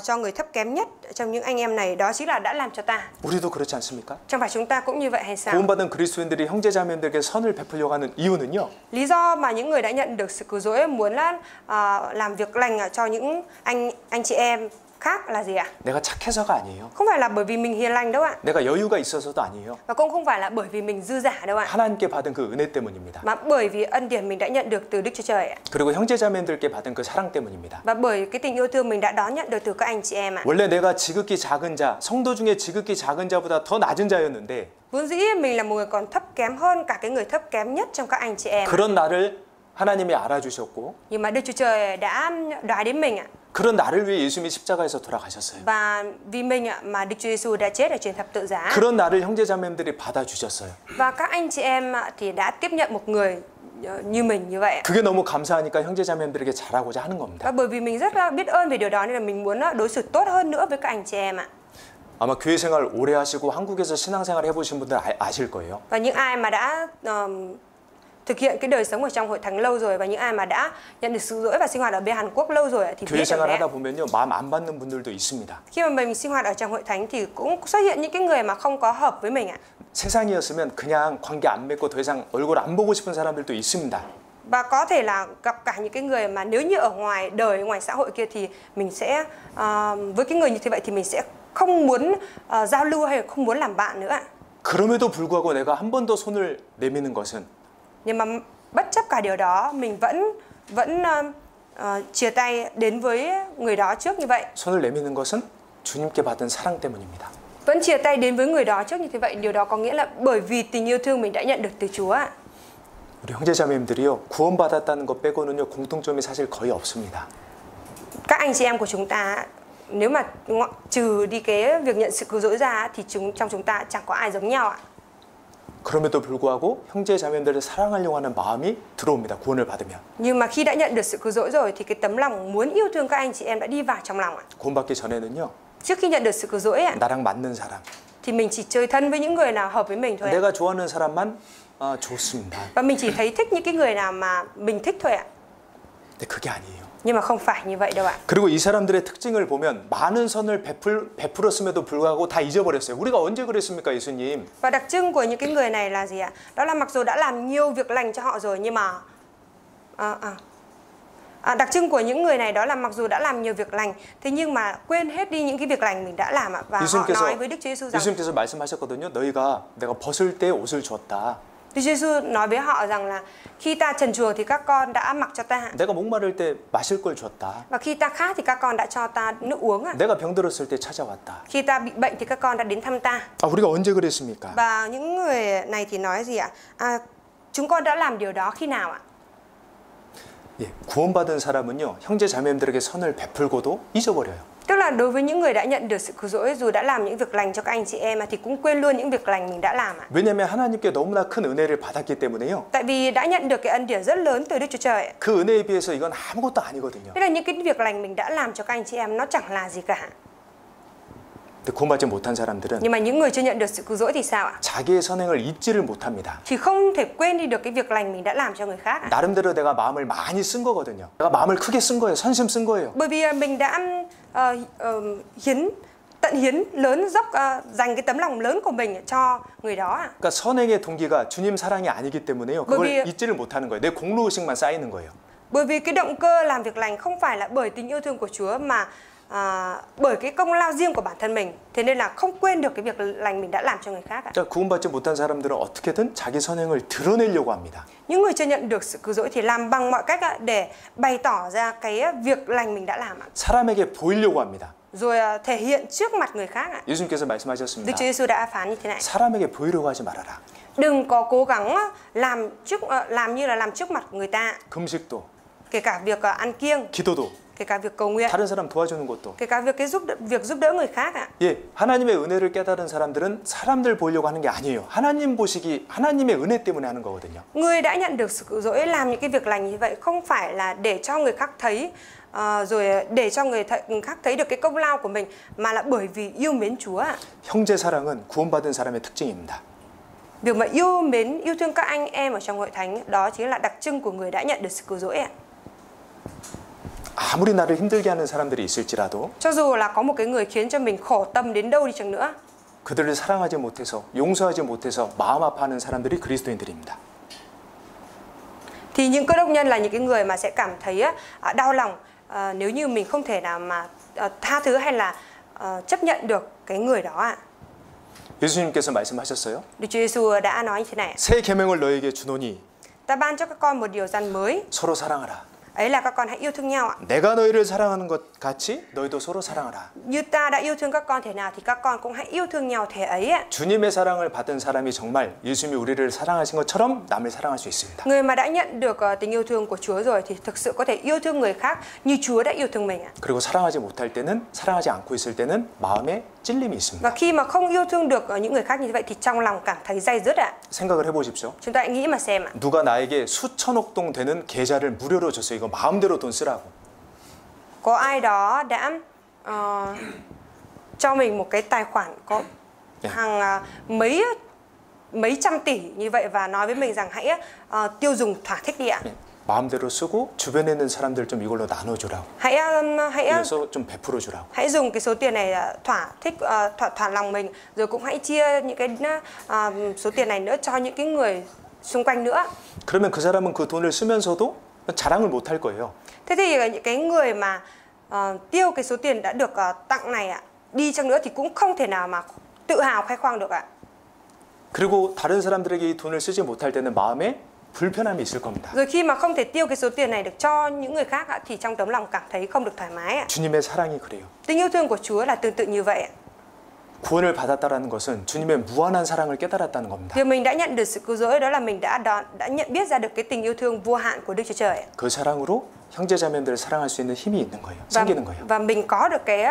cho người thấp kém nhất trong những anh em này đó chính là đã làm cho ta. 우리도 그렇지 않습니까? Chẳng phải chúng ta cũng như vậy hay sao? 구원받은 그리스도인들이 형제자매들에게 선을 베풀려고 하는 이유는요. Lý do mà những người đã nhận được sự cứu rỗi muốn là làm việc lành cho những anh chị em khác là gì ạ? 내가 착해서가 아니에요. Không phải là bởi vì mình hiền lành đâu ạ. 내가 여유가 있어서도 아니에요. Và cũng không phải là bởi vì mình dư giả đâu ạ. 하나님께 받은 그 은혜 때문입니다. Mà bởi vì ân điển mình đã nhận được từ Đức Chúa Trời ạ. 그리고 형제자매들께 받은 그 사랑 때문입니다. Và bởi cái tình yêu thương mình đã đón nhận được từ các anh chị em ạ. 원래 내가 지극히 작은 자, 성도 중에 지극히 작은 자보다 더 낮은 자였는데 Vốn dĩ mình là một người còn thấp kém hơn cả cái người thấp kém nhất trong các anh chị em. 그런 나를 하나님이 알아주셨고 Nhưng mà Đức Chúa Trời đã đoái đến mình ạ. 그런 나를 위해 예수님이 십자가에서 돌아가셨어요. Và vì mình ạ mà Đức Chúa Giêsu đã chết ở trên thập tự giá. 그런 나를 형제자매들이 받아주셨어요. Và các anh chị em thì đã tiếp nhận một người như mình như vậy. 그게 너무 감사하니까 형제자매들에게 잘하고자 하는 겁니다. Và bởi vì mình rất là biết ơn về điều đó nên là mình muốn đối xử tốt hơn nữa với các anh chị em ạ. 아마 교회 생활 오래 하시고 한국에서 신앙생활 해보신 분들 아실 거예요. Và những ai mà đã thực hiện cái đời sống ở trong hội thánh lâu rồi và những ai mà đã nhận được sự dỗi và sinh hoạt ở bên Hàn Quốc lâu rồi thì 교회 biết được 생활 đấy. 하다 보면요 마음 안 받는 분들도 있습니다. Khi mà mình sinh hoạt ở trong hội thánh thì cũng xuất hiện những cái người mà không có hợp với mình ạ. 세상이었으면 그냥 관계 안 맺고 더 이상 얼굴 안 보고 싶은 사람들도 있습니다. Và có thể là gặp cả những cái người mà nếu như ở ngoài đời, ngoài xã hội kia thì mình sẽ với cái người như thế vậy thì mình sẽ không muốn giao lưu hay là không muốn làm bạn nữa ạ. 그럼에도 불구하고 내가 한 번 더 손을 내미는 것은 Nhưng mà bất chấp cả điều đó mình vẫn chia tay đến với người đó trước như vậy. 손을 내미는 것은 주님께 받은 사랑 때문입니다. Vẫn chia tay đến với người đó trước như thế vậy, điều đó có nghĩa là bởi vì tình yêu thương mình đã nhận được từ Chúa ạ. 우리 형제자매님들이요 구원받았다는 것 빼고는요 공통점이 사실 거의 없습니다. Các anh chị em của chúng ta nếu mà trừ đi cái việc nhận sự cứu rỗi ra thì trong chúng ta chẳng có ai giống nhau ạ. 그럼에도 불구하고 형제자매들을 사랑하려고 하는 마음이 들어옵니다. 구원을 받으면. Nhưng mà khi đã nhận được sự cứu rỗi rồi thì cái tấm lòng muốn yêu thương các anh chị em đã đi vào trong lòng ạ. 구원받기 전에는요 Trước khi nhận được sự cứu rỗi ạ 나랑 맞는 사람, thì mình chỉ chơi thân với những người nào hợp với mình thôi ạ. 내가 좋아하는 사람만 좋습니다. Và mình chỉ thấy thích những cái người nào mà mình thích thôi ạ. 근데 그게 아니에요. Nhưng mà không phải như vậy đâu ạ. 그리고 이 사람들의 특징을 보면 많은 선을 베풀었음에도 불구하고 다 잊어버렸어요. 우리가 언제 그랬습니까, 예수님? Và đặc trưng của những cái người này là gì ạ? Đó là mặc dù đã làm nhiều việc lành cho họ rồi nhưng mà đặc trưng của những người này đó là mặc dù đã làm nhiều việc lành thế nhưng mà quên hết đi những cái việc lành mình đã làm ạ. Và họ nói với Đức Chúa Giêsu rằng 예수님께서 말씀하셨거든요. 너희가 내가 벗을 때 옷을 주었다. Đức Chúa Giêsu nói với họ rằng là khi ta trần truồng thì các con đã mặc cho ta. 내가 목마를 때 마실 걸 줬다. Và khi ta khát thì các con đã cho ta nước uống ạ. 내가 병들었을 때 찾아왔다. Khi ta bị bệnh thì các con đã đến thăm ta. 우리가 언제 그랬습니까? Và những người này thì nói gì ạ? Chúng con đã làm điều đó khi nào ạ? 예, 구원받은 사람은요 형제 자매들에게 선을 베풀고도 잊어버려요. Tức là đối với những người đã nhận được sự cứu rỗi dù đã làm những việc lành cho các anh chị em thì cũng quên luôn những việc lành mình đã làm ạ. 왜냐하면 하나님께 너무나 큰 은혜를 받았기 때문에요. Tại vì đã nhận được cái ân điển rất lớn từ Đức Chúa Trời. 그 은혜에 비해서 이건 아무것도 아니거든요. Thế là những cái việc lành mình đã làm cho các anh chị em nó chẳng là gì cả. 근데 구원받지 못한 사람들은 Nhưng mà những người chưa nhận được sự cứu rỗi thì sao ạ? 자기의 선행을 잊지를 못합니다. Thì không thể quên đi được cái việc lành mình đã làm cho người khác ạ. 나름대로 내가 마음을 많이 쓴 거거든요. 내가 마음을 크게 쓴 거예요. 선심 쓴 거예요. Bởi vì mình đã tận hiến lớn dốc, dành cái tấm lòng lớn của mình cho người đó ạ. 그러니까 선행의 동기가 주님 사랑이 아니기 때문에요. 그걸 bởi vì- 잊지를 못하는 거예요. 내 공로의식만 쌓이는 거예요. Bởi vì cái động cơ làm việc lành không phải là bởi tình yêu thương của Chúa mà bởi cái công lao riêng của bản thân mình. Thế nên là không quên được cái việc lành mình đã làm cho người khác ạ. 자, 구원받지 못한 사람들은 어떻게든 자기 선행을 드러내려고 합니다. Những người chưa nhận được sự cứu rỗi thì làm bằng mọi cách ạ, để bày tỏ ra cái việc lành mình đã làm ạ. 사람에게 보이려고 합니다. Rồi thể hiện trước mặt người khác ạ. 예수님께서 Đức 말씀하셨습니다. Chúa Giêsu đã phán như thế này: 사람에게 보이려고 하지 말아라. đừng có cố gắng làm như là làm trước mặt người ta, 금식도, kể cả việc ăn kiêng, 기도도, kể cả việc cầu nguyện, 다른 사람 도와주는 것도. kể cả việc giúp đỡ người khác ạ. 예, 하나님의 은혜를 깨달은 사람들은 사람들 보려고 하는 게 아니에요. 하나님 보시기, 하나님의 은혜 때문에 하는 거거든요. Người đã nhận được sự cứu rỗi làm những cái việc lành như vậy không phải là để cho người khác thấy, rồi để cho người khác thấy được cái công lao của mình, mà là bởi vì yêu mến Chúa ạ. 형제 사랑은 구원받은 사람의 특징입니다. Việc mà yêu mến, yêu thương các anh em ở trong hội thánh, đó chính là đặc trưng của người đã nhận được sự cứu rỗi ạ. 아무리 나를 힘들게 하는 사람들이 있을지라도 Cho dù là có một cái người khiến cho mình khổ tâm đến đâu đi chăng nữa, 그들을 사랑하지 못해서, 용서하지 못해서 마음 아파하는 사람들이 그리스도인들입니다. thì những cơ đốc nhân là những cái người mà sẽ cảm thấy đau lòng nếu như mình không thể nào mà tha thứ hay là chấp nhận được cái người đó ạ. 예수님께서 말씀하셨어요. Đức Chúa Giêsu đã nói như thế này: 새 계명을 너에게 주노니 ta ban cho các con một điều răn mới, 서로 사랑하라. ấy là các con hãy yêu thương nhau ạ. 내가 너희를 사랑하는 것 같이 너희도 서로 사랑하라. Như ta đã yêu thương các con thế nào thì các con cũng hãy yêu thương nhau thế ấy ạ. 주님의 사랑을 받은 사람이 정말 예수님이 우리를 사랑하신 것처럼 남을 사랑할 수 있습니다. Người mà đã nhận được tình yêu thương của Chúa rồi thì thực sự có thể yêu thương người khác như Chúa đã yêu thương mình ạ. 그리고 사랑하지 못할 때는, 사랑하지 않고 있을 때는 마음에 찔림이 있습니다. Và khi mà không yêu thương được những người khác như vậy thì trong lòng cảm thấy day dứt ạ. 생각을 해보십시오. Chúng ta hãy nghĩ mà xem ạ. 누가 나에게 수천억 동 되는 계좌를 무료로 줬어요. 이거 마음대로 돈 쓰라고. Có ai đó đã cho mình một cái tài khoản có hàng mấy trăm tỷ như vậy và nói với mình rằng hãy tiêu dùng thỏa thích đi ạ. 마음대로 쓰고 주변에 있는 사람들 좀 이걸로 나눠주라고. 그래서 좀 베풀어주라고. Hãy dùng cái số tiền này thỏa lòng mình, rồi cũng hãy chia những cái số tiền này nữa cho những cái người xung quanh nữa. 그러면 그 사람은 그 돈을 쓰면서도 자랑을 못 할 거예요. Thế thì những cái người mà tiêu cái số tiền đã được tặng này ạ, đi chăng nữa thì cũng không thể nào mà tự hào khoe khoang được ạ. 그리고 다른 사람들에게 이 돈을 쓰지 못할 때는 마음에 불편함이 있을 겁니다. Rồi khi mà không thể tiêu cái số tiền này được cho những người khác ạ, thì trong tấm lòng cảm thấy không được thoải mái ạ. 주님의 사랑이 그래요. Tình yêu thương của Chúa là tương tự như vậy ạ. 구원을 받았다라는 것은 주님의 무한한 사랑을 깨달았다는 겁니다. Việc mình đã nhận được sự cứu rỗi đó là mình đã nhận biết ra được cái tình yêu thương vô hạn của Đức Chúa Trời ạ. 그 사랑으로 형제자매들을 사랑할 수 있는 힘이 있는 거예요. 생기는 거예요. Và mình có được cái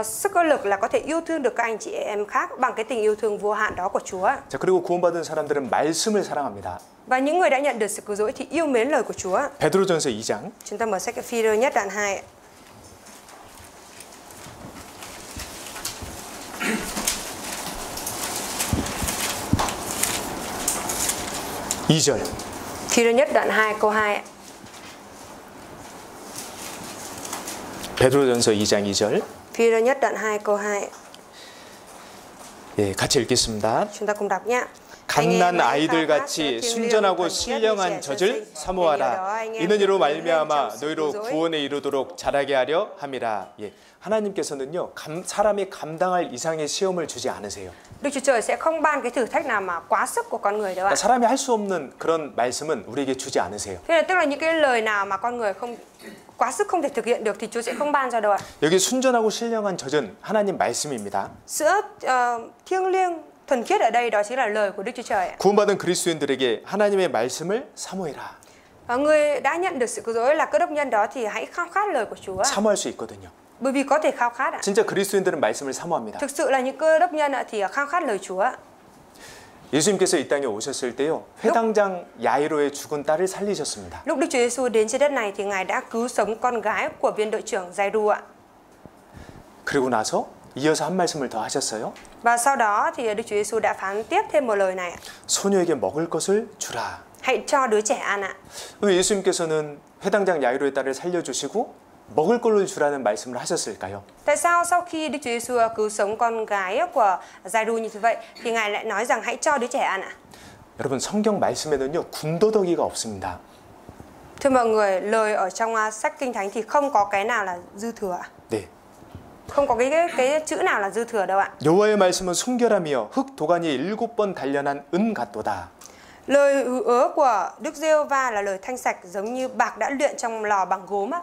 sức lực là có thể yêu thương được các anh chị em khác bằng cái tình yêu thương vô hạn đó của Chúa. 자, 그리고 구원받은 사람들은 말씀을 사랑합니다. Và những người đã nhận được sự cứu rỗi thì yêu mến lời của Chúa. 베드로전서 2장 Chúng ta mở sách Phi-rơ nhất đoạn 2 ạ. Phi-rơ nhất đoạn 2 câu 2 ạ. 베드로전서 2장 2절. Phi-rơ nhất đoạn 2 câu 2. 예, 같이 읽겠습니다. Chúng ta cùng đọc nhé. 갓난 아이들 같이 순전하고 신령한 젖을 사모하라. 이는 이로 말미암아 너희로 구원에 이르도록 자라게 하려 함이라. 예, 하나님께서는요 사람이 감당할 이상의 시험을 주지 않으세요. Đức Chúa Trời sẽ không ban cái thử thách nào mà quá sức của con người đâu ạ. 그러니까 사람이 할 수 없는 그런 말씀은 우리에게 주지 않으세요. Thế là tức là những cái lời nào mà con người không quá sức không thể thực hiện được thì Chúa sẽ không ban cho đâu ạ. 여기 순전하고 신령한 젖은 하나님 말씀입니다. Sữa thiêng liêng thuần khiết ở đây đó chính là lời của Đức Chúa Trời ạ. 구원받은 그리스도인들에게 하나님의 말씀을 사모해라. Người đã nhận được sự cứu rỗi là cơ đốc nhân đó thì hãy khao khát lời của Chúa. 사모할 수 있거든요. Bởi vì có thể khao khát ạ. 진짜 그리스도인들은 말씀을 사모합니다. Thực sự là những cơ đốc nhân thì khao khát lời Chúa. 예수님께서 이 땅에 오셨을 때요 회당장 야이로의 죽은 딸을 살리셨습니다. Lúc Đức Chúa Giêsu đến trên đất này thì Ngài đã cứu sống con gái của viên đội trưởng Giai-ru ạ. 그리고 나서 이어서 한 말씀을 더 하셨어요. Và sau đó thì Đức Chúa Giêsu đã phán tiếp thêm một lời này ạ. 소녀에게 먹을 것을 주라. Hãy cho đứa trẻ ăn ạ. 왜 예수님께서는 회당장 야이로의 딸을 살려주시고 먹을 걸로 주라는 말씀을 하셨을까요? Tại sao sau khi Đức Chúa Giêsu cứu sống con gái của Giai-ru như thế vậy thì Ngài lại nói rằng hãy cho đứa trẻ ăn ạ? 여러분 성경 말씀에는요 군더더기가 없습니다. Thưa mọi người, lời ở trong sách Kinh Thánh thì không có cái nào là dư thừa ạ. 네. Không có cái chữ nào là dư thừa đâu ạ. 여호와의 말씀은 순결하며 흙 도가니에 7번 단련한 은 같도다. Lời hứa của Đức Giê-hô-va là lời thanh sạch giống như bạc đã luyện trong lò bằng gốm á.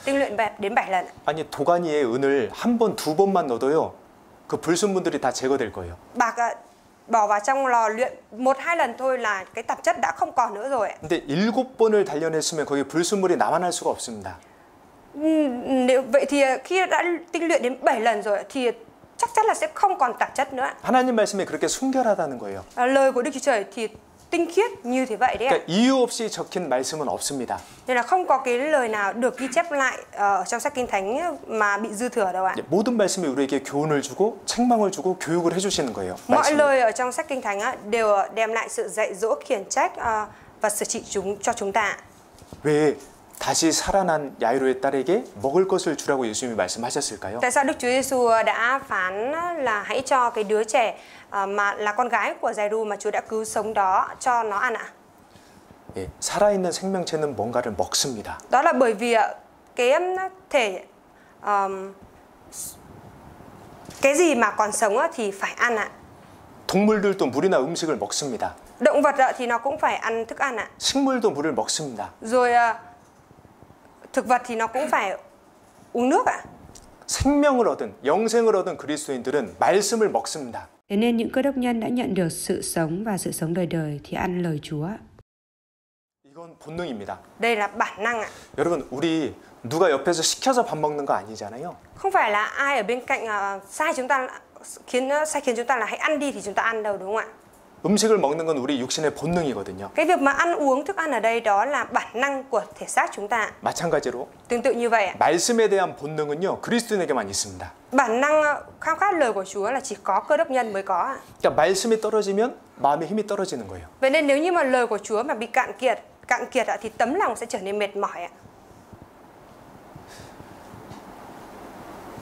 Tinh luyện đến 7 lần. 아니 도가니에 은을 한 번, 두 번만 넣어도요. 그 불순물들이 다 제거될 거예요. Bạc bỏ vào trong lò luyện 1-2 lần thôi là cái tạp chất đã không còn nữa rồi ạ. 근데 7번을 단련했으면 거기 불순물이 남아날 수가 없습니다. Nếu vậy thì khi đã tinh luyện đến 7 lần rồi thì chắc chắn là sẽ không còn tạp chất nữa. 하나님 말씀이 그렇게 순결하다는 거예요. Lời của Đức Chúa Trời thì tinh khiết như thế vậy đấy ạ. 그러니까 이유 없이 적힌 말씀은 없습니다. Nên là không có cái lời nào được ghi chép lại ở trong sách Kinh Thánh mà bị dư thừa đâu ạ. 모든 말씀이 우리에게 교훈을 주고 책망을 주고 교육을 해주시는 거예요. Mọi lời ở trong sách Kinh Thánh đều đem lại sự dạy dỗ, khiển trách và sửa trị cho chúng ta. 왜 다시 살아난 야이로의 딸에게 먹을 것을 주라고 예수님이 말씀하셨을까요? Tại sao Đức Chúa Giêsu đã phán là hãy cho cái đứa trẻ mà là con gái của Giai-ru mà Chúa đã cứu sống đó cho nó ăn ạ? 예, 살아있는 생명체는 뭔가를 먹습니다. Đó là bởi vì cái thể cái gì mà còn sống thì phải ăn ạ. 동물들도 물이나 음식을 먹습니다. Động vật thì nó cũng phải ăn thức ăn ạ. 식물도 물을 먹습니다. Rồi thực vật thì nó cũng phải uống nước ạ. 생명을 얻은 영생을 얻은 그리스도인들은 말씀을 먹습니다. Thế nên những cơ đốc nhân đã nhận được sự sống và sự sống đời đời thì ăn lời Chúa. 이건 본능입니다. Đây là bản năng ạ. 여러분 우리 누가 옆에서 시켜서 밥 먹는 거 아니잖아요. Không phải là ai ở bên cạnh sai khiến chúng ta là hãy ăn đi thì chúng ta ăn đâu, đúng không ạ? 음식을 먹는 건 우리 육신의 본능이거든요. Cái việc mà ăn uống thức ăn ở đây đó là bản năng của thể xác chúng ta. 마찬가지로 Tương tự như vậy ạ. 말씀에 대한 본능은요 그리스도인에게만 있습니다. Bản năng khao khát lời của Chúa là chỉ có cơ đốc nhân mới có ạ. 그러니까 말씀이 떨어지면 마음의 힘이 떨어지는 거예요. Vậy nên nếu như mà lời của Chúa mà bị cạn kiệt thì tấm lòng sẽ trở nên mệt mỏi ạ.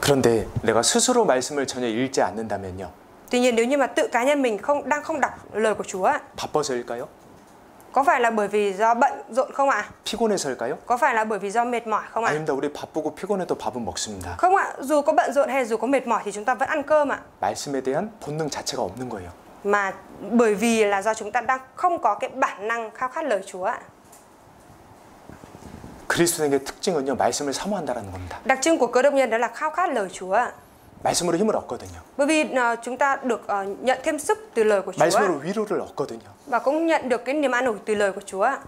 그런데 내가 스스로 말씀을 전혀 읽지 않는다면요. Tuy nhiên nếu như mà tự cá nhân mình đang không đọc lời của Chúa ạ, 바빠서일까요? có phải là bởi vì do bận rộn không ạ? 피곤해서일까요? Có phải là bởi vì do mệt mỏi không ạ? 아닙니다. 우리 바쁘고 피곤해도 밥은 먹습니다. Không ạ, dù có bận rộn hay dù có mệt mỏi thì chúng ta vẫn ăn cơm ạ. 말씀에 대한 본능 자체가 없는 거예요. Mà bởi vì là do chúng ta đang không có cái bản năng khao khát lời Chúa ạ. 그리스도인의 특징은요 말씀을 사모한다라는 겁니다. Đặc trưng của cơ đốc nhân đó là khao khát lời Chúa ạ. 말씀으로 힘을 얻거든요. Bởi vì chúng ta được nhận thêm sức từ lời của Chúa 말씀으로 위로를 얻거든요. và cũng nhận được cái niềm an ủi từ lời của Chúa ạ.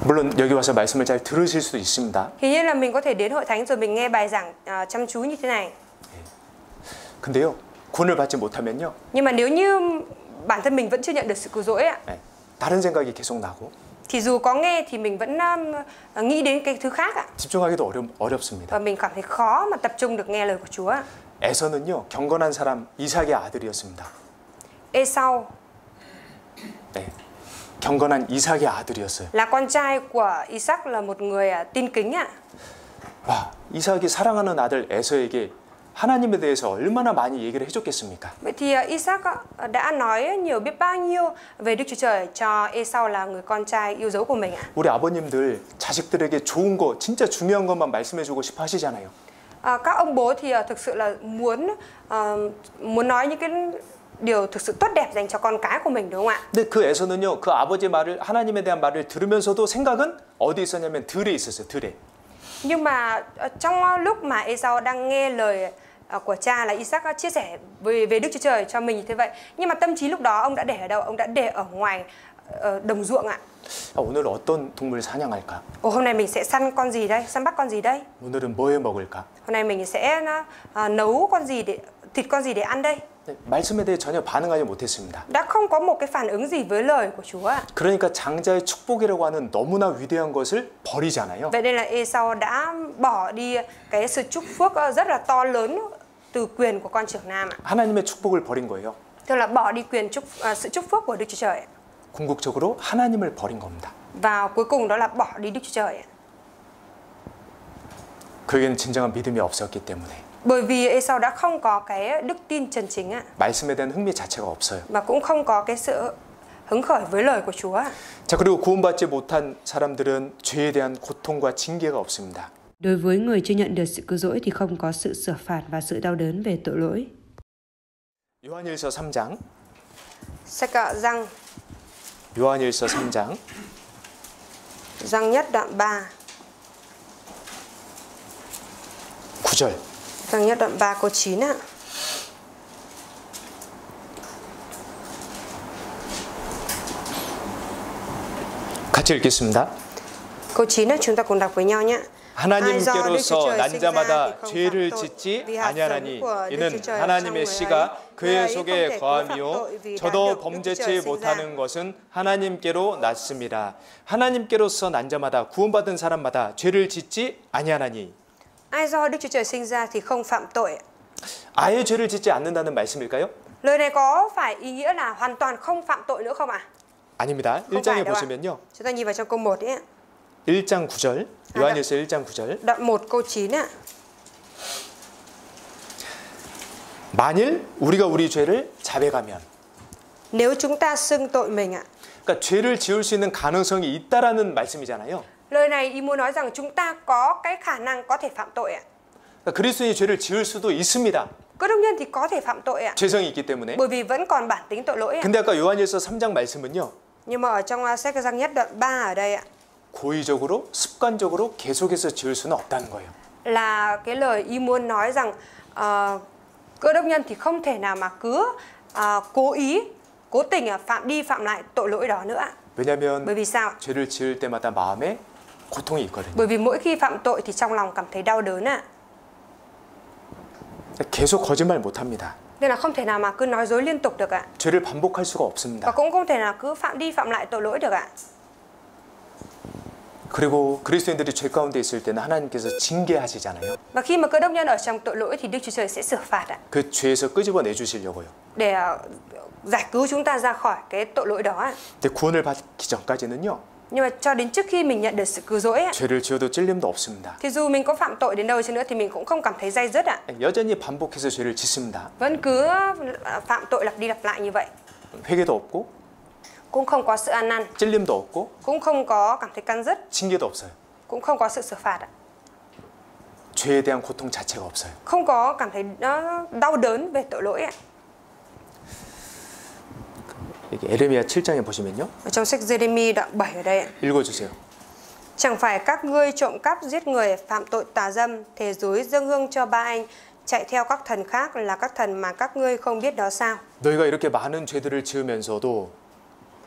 물론 여기 와서 말씀을 잘 들으실 수도 있습니다. Thì nhiên là mình có thể đến hội thánh rồi mình nghe bài giảng chăm chú như thế này. 근데요 구원을 받지 못하면요. Nhưng mà nếu như bản thân mình vẫn chưa nhận được sự cứu rỗi ạ, 다른 생각이 계속 나고. thì dù có nghe thì mình vẫn nghĩ đến cái thứ khác ạ. 집중하기도 어렵습니다. Và mình cảm thấy khó mà tập trung được nghe lời của Chúa. 에서는요 경건한 사람 이삭의 아들이었습니다. Ê-sau 네, 경건한 이삭의 아들이었어요. là con trai của Isaac, là một người tin kính ạ. 와, 이삭이 사랑하는 아들 에서에게 하나님에 대해서 얼마나 많이 얘기를 해줬겠습니까? Vậy thì Isaac đã nói nhiều biết bao nhiêu về Đức Chúa Trời cho Ê-sau là người con trai yêu dấu của mình ạ. 우리 아버님들 자식들에게 좋은 거 진짜 중요한 것만 말씀해주고 싶어 하시잖아요. Các ông bố thì thực sự là muốn nói những cái điều thực sự tốt đẹp dành cho con cái của mình, đúng không ạ? 근데 그 에서는요 그 아버지의 말을 하나님에 대한 말을 들으면서도 생각은 어디 있었냐면 들에 있었어요. 들에. Nhưng mà trong lúc mà Ê-sau đang nghe lời của cha là Isaac chia sẻ về Đức Chúa Trời cho mình như thế vậy, nhưng mà tâm trí lúc đó ông đã để ở đâu? Ông đã để ở ngoài đồng ruộng ạ. 오늘 어떤 동물 사냥할까? Hôm nay mình sẽ săn con gì đây? Săn bắt con gì đây? 오늘은 뭐 해 먹을까? Hôm nay mình sẽ nấu con gì để thịt con gì để ăn đây? 네, 말씀에 대해 전혀 반응하지 못했습니다. Đã không có một cái phản ứng gì với lời của Chúa ạ. 그러니까 장자의 축복이라고 하는 너무나 위대한 것을 버리잖아요. Vậy nên là Esau đã bỏ đi cái sự chúc phước rất là to lớn từ quyền của con trưởng nam ạ. 하나님의 축복을 버린 거예요. Tức là bỏ đi quyền sự chúc phước của Đức Chúa Trời ạ. 궁극적으로 하나님을 버린 겁니다. Và cuối cùng đó là bỏ đi Đức Chúa Trời ạ. 그에게는 진정한 믿음이 없었기 때문에. Bởi vì Esau đã không có cái đức tin chân chính ạ. 말씀에 대한 흥미 자체가 없어요. Và cũng không có cái sự hứng khởi với lời của Chúa ạ. 자, 그리고 구원받지 못한 사람들은 죄에 대한 고통과 징계가 없습니다. Đối với người chưa nhận được sự cứu rỗi thì không có sự sửa phạt và sự đau đớn về tội lỗi. 요한일서 3장. Sách Giăng. 요한일서 3장. Giăng nhất đoạn 3. 9절. Giăng nhất đoạn 3 câu 9 ạ. 같이 읽겠습니다. Câu 9 á, chúng ta cùng đọc với nhau nhé. 하나님께로서 난 자마다 죄를 짓지 아니하나니 이는 하나님의 씨가 그의 속에 거함이요 저도 범죄치 못하는 것은 하나님께로 났습니다. 하나님께로서 난 자마다 구원받은 사람마다 죄를 짓지 아니하나니. Ai do Đức Chúa Trời sinh ra thì không phạm tội. 아예 죄를 짓지 않는다는 말씀일까요? Lời này có phải ý nghĩa là hoàn toàn không phạm tội nữa không ạ? 아닙니다. Không 1장에 phải đâu ạ. 보시면요. Chúng ta nhìn vào trong câu 1 ấy ạ. 1장 9절. 요한일서 1장 9절. Đoạn 1 câu 9 ạ. 만일 우리가 우리 죄를 자백하면, Nếu chúng ta xưng tội mình ạ. 그러니까 죄를 지을 수 있는 가능성이 있다라는 말씀이잖아요. Lời này ý muốn nói rằng chúng ta có cái khả năng có thể phạm tội ạ. 그러니까 그리스도인이 죄를 지을 수도 있습니다. Cơ đốc nhân thì có thể phạm tội ạ. 죄성이 있기 때문에. Bởi vì vẫn còn bản tính tội lỗi ạ. 근데 아까 요한일서 3장 말씀은요. Nhưng mà ở trong sách Giăng nhất đoạn 3 ở đây ạ, 고의적으로 습관적으로 계속해서 지을 수는 없다는 거예요. là cái lời ý muốn nói rằng cơ đốc nhân thì không thể nào mà cứ cố tình phạm đi phạm lại tội lỗi đó nữa ạ. 왜냐하면 Bởi vì sao? 죄를 지을 때마다 마음에 고통이 있거든요. Bởi vì mỗi khi phạm tội thì trong lòng cảm thấy đau đớn ạ. 계속 거짓말 못합니다. Nên là không thể nào mà cứ nói dối liên tục được ạ. 죄를 반복할 수가 Và 없습니다. cũng không thể nào cứ phạm đi phạm lại tội lỗi được ạ. 그리고 그리스도인들이 죄 가운데 있을 때는 하나님께서 징계하시잖아요. Và khi mà cơ đốc nhân ở trong tội lỗi thì Đức Chúa Trời sẽ xử phạt ạ. 그 죄에서 끄집어내 주시려고요. Để giải cứu chúng ta ra khỏi cái tội lỗi đó ạ. 근데 구원을 받기 전까지는요. Nhưng mà cho đến trước khi mình nhận được sự cứu rỗi ạ, 죄를 지어도 찔림도 없습니다. thì dù mình có phạm tội đến đâu chăng nữa thì mình cũng không cảm thấy day dứt ạ. 여전히 반복해서 죄를 짓습니다. Vẫn cứ phạm tội lặp đi lặp lại như vậy. 회개도 없고 Cũng không có sự ăn năn, 찔림도 없고 cũng không có cảm thấy cắn rứt, 징계도 없어요. cũng không có sự xử phạt ạ. 죄에 대한 고통 자체가 없어요. Không có cảm thấy đau đớn về tội lỗi ạ. 이게 에레미야 7장에 보시면요. Ở trong sách Giê-rê-mi đoạn 7 ở đây ạ. 읽어주세요. Chẳng phải các ngươi trộm cắp giết người, phạm tội tà dâm, thề dối dâng hương cho ba anh, chạy theo các thần khác là các thần mà các ngươi không biết đó sao? 너희가 이렇게 많은 죄들을 지으면서도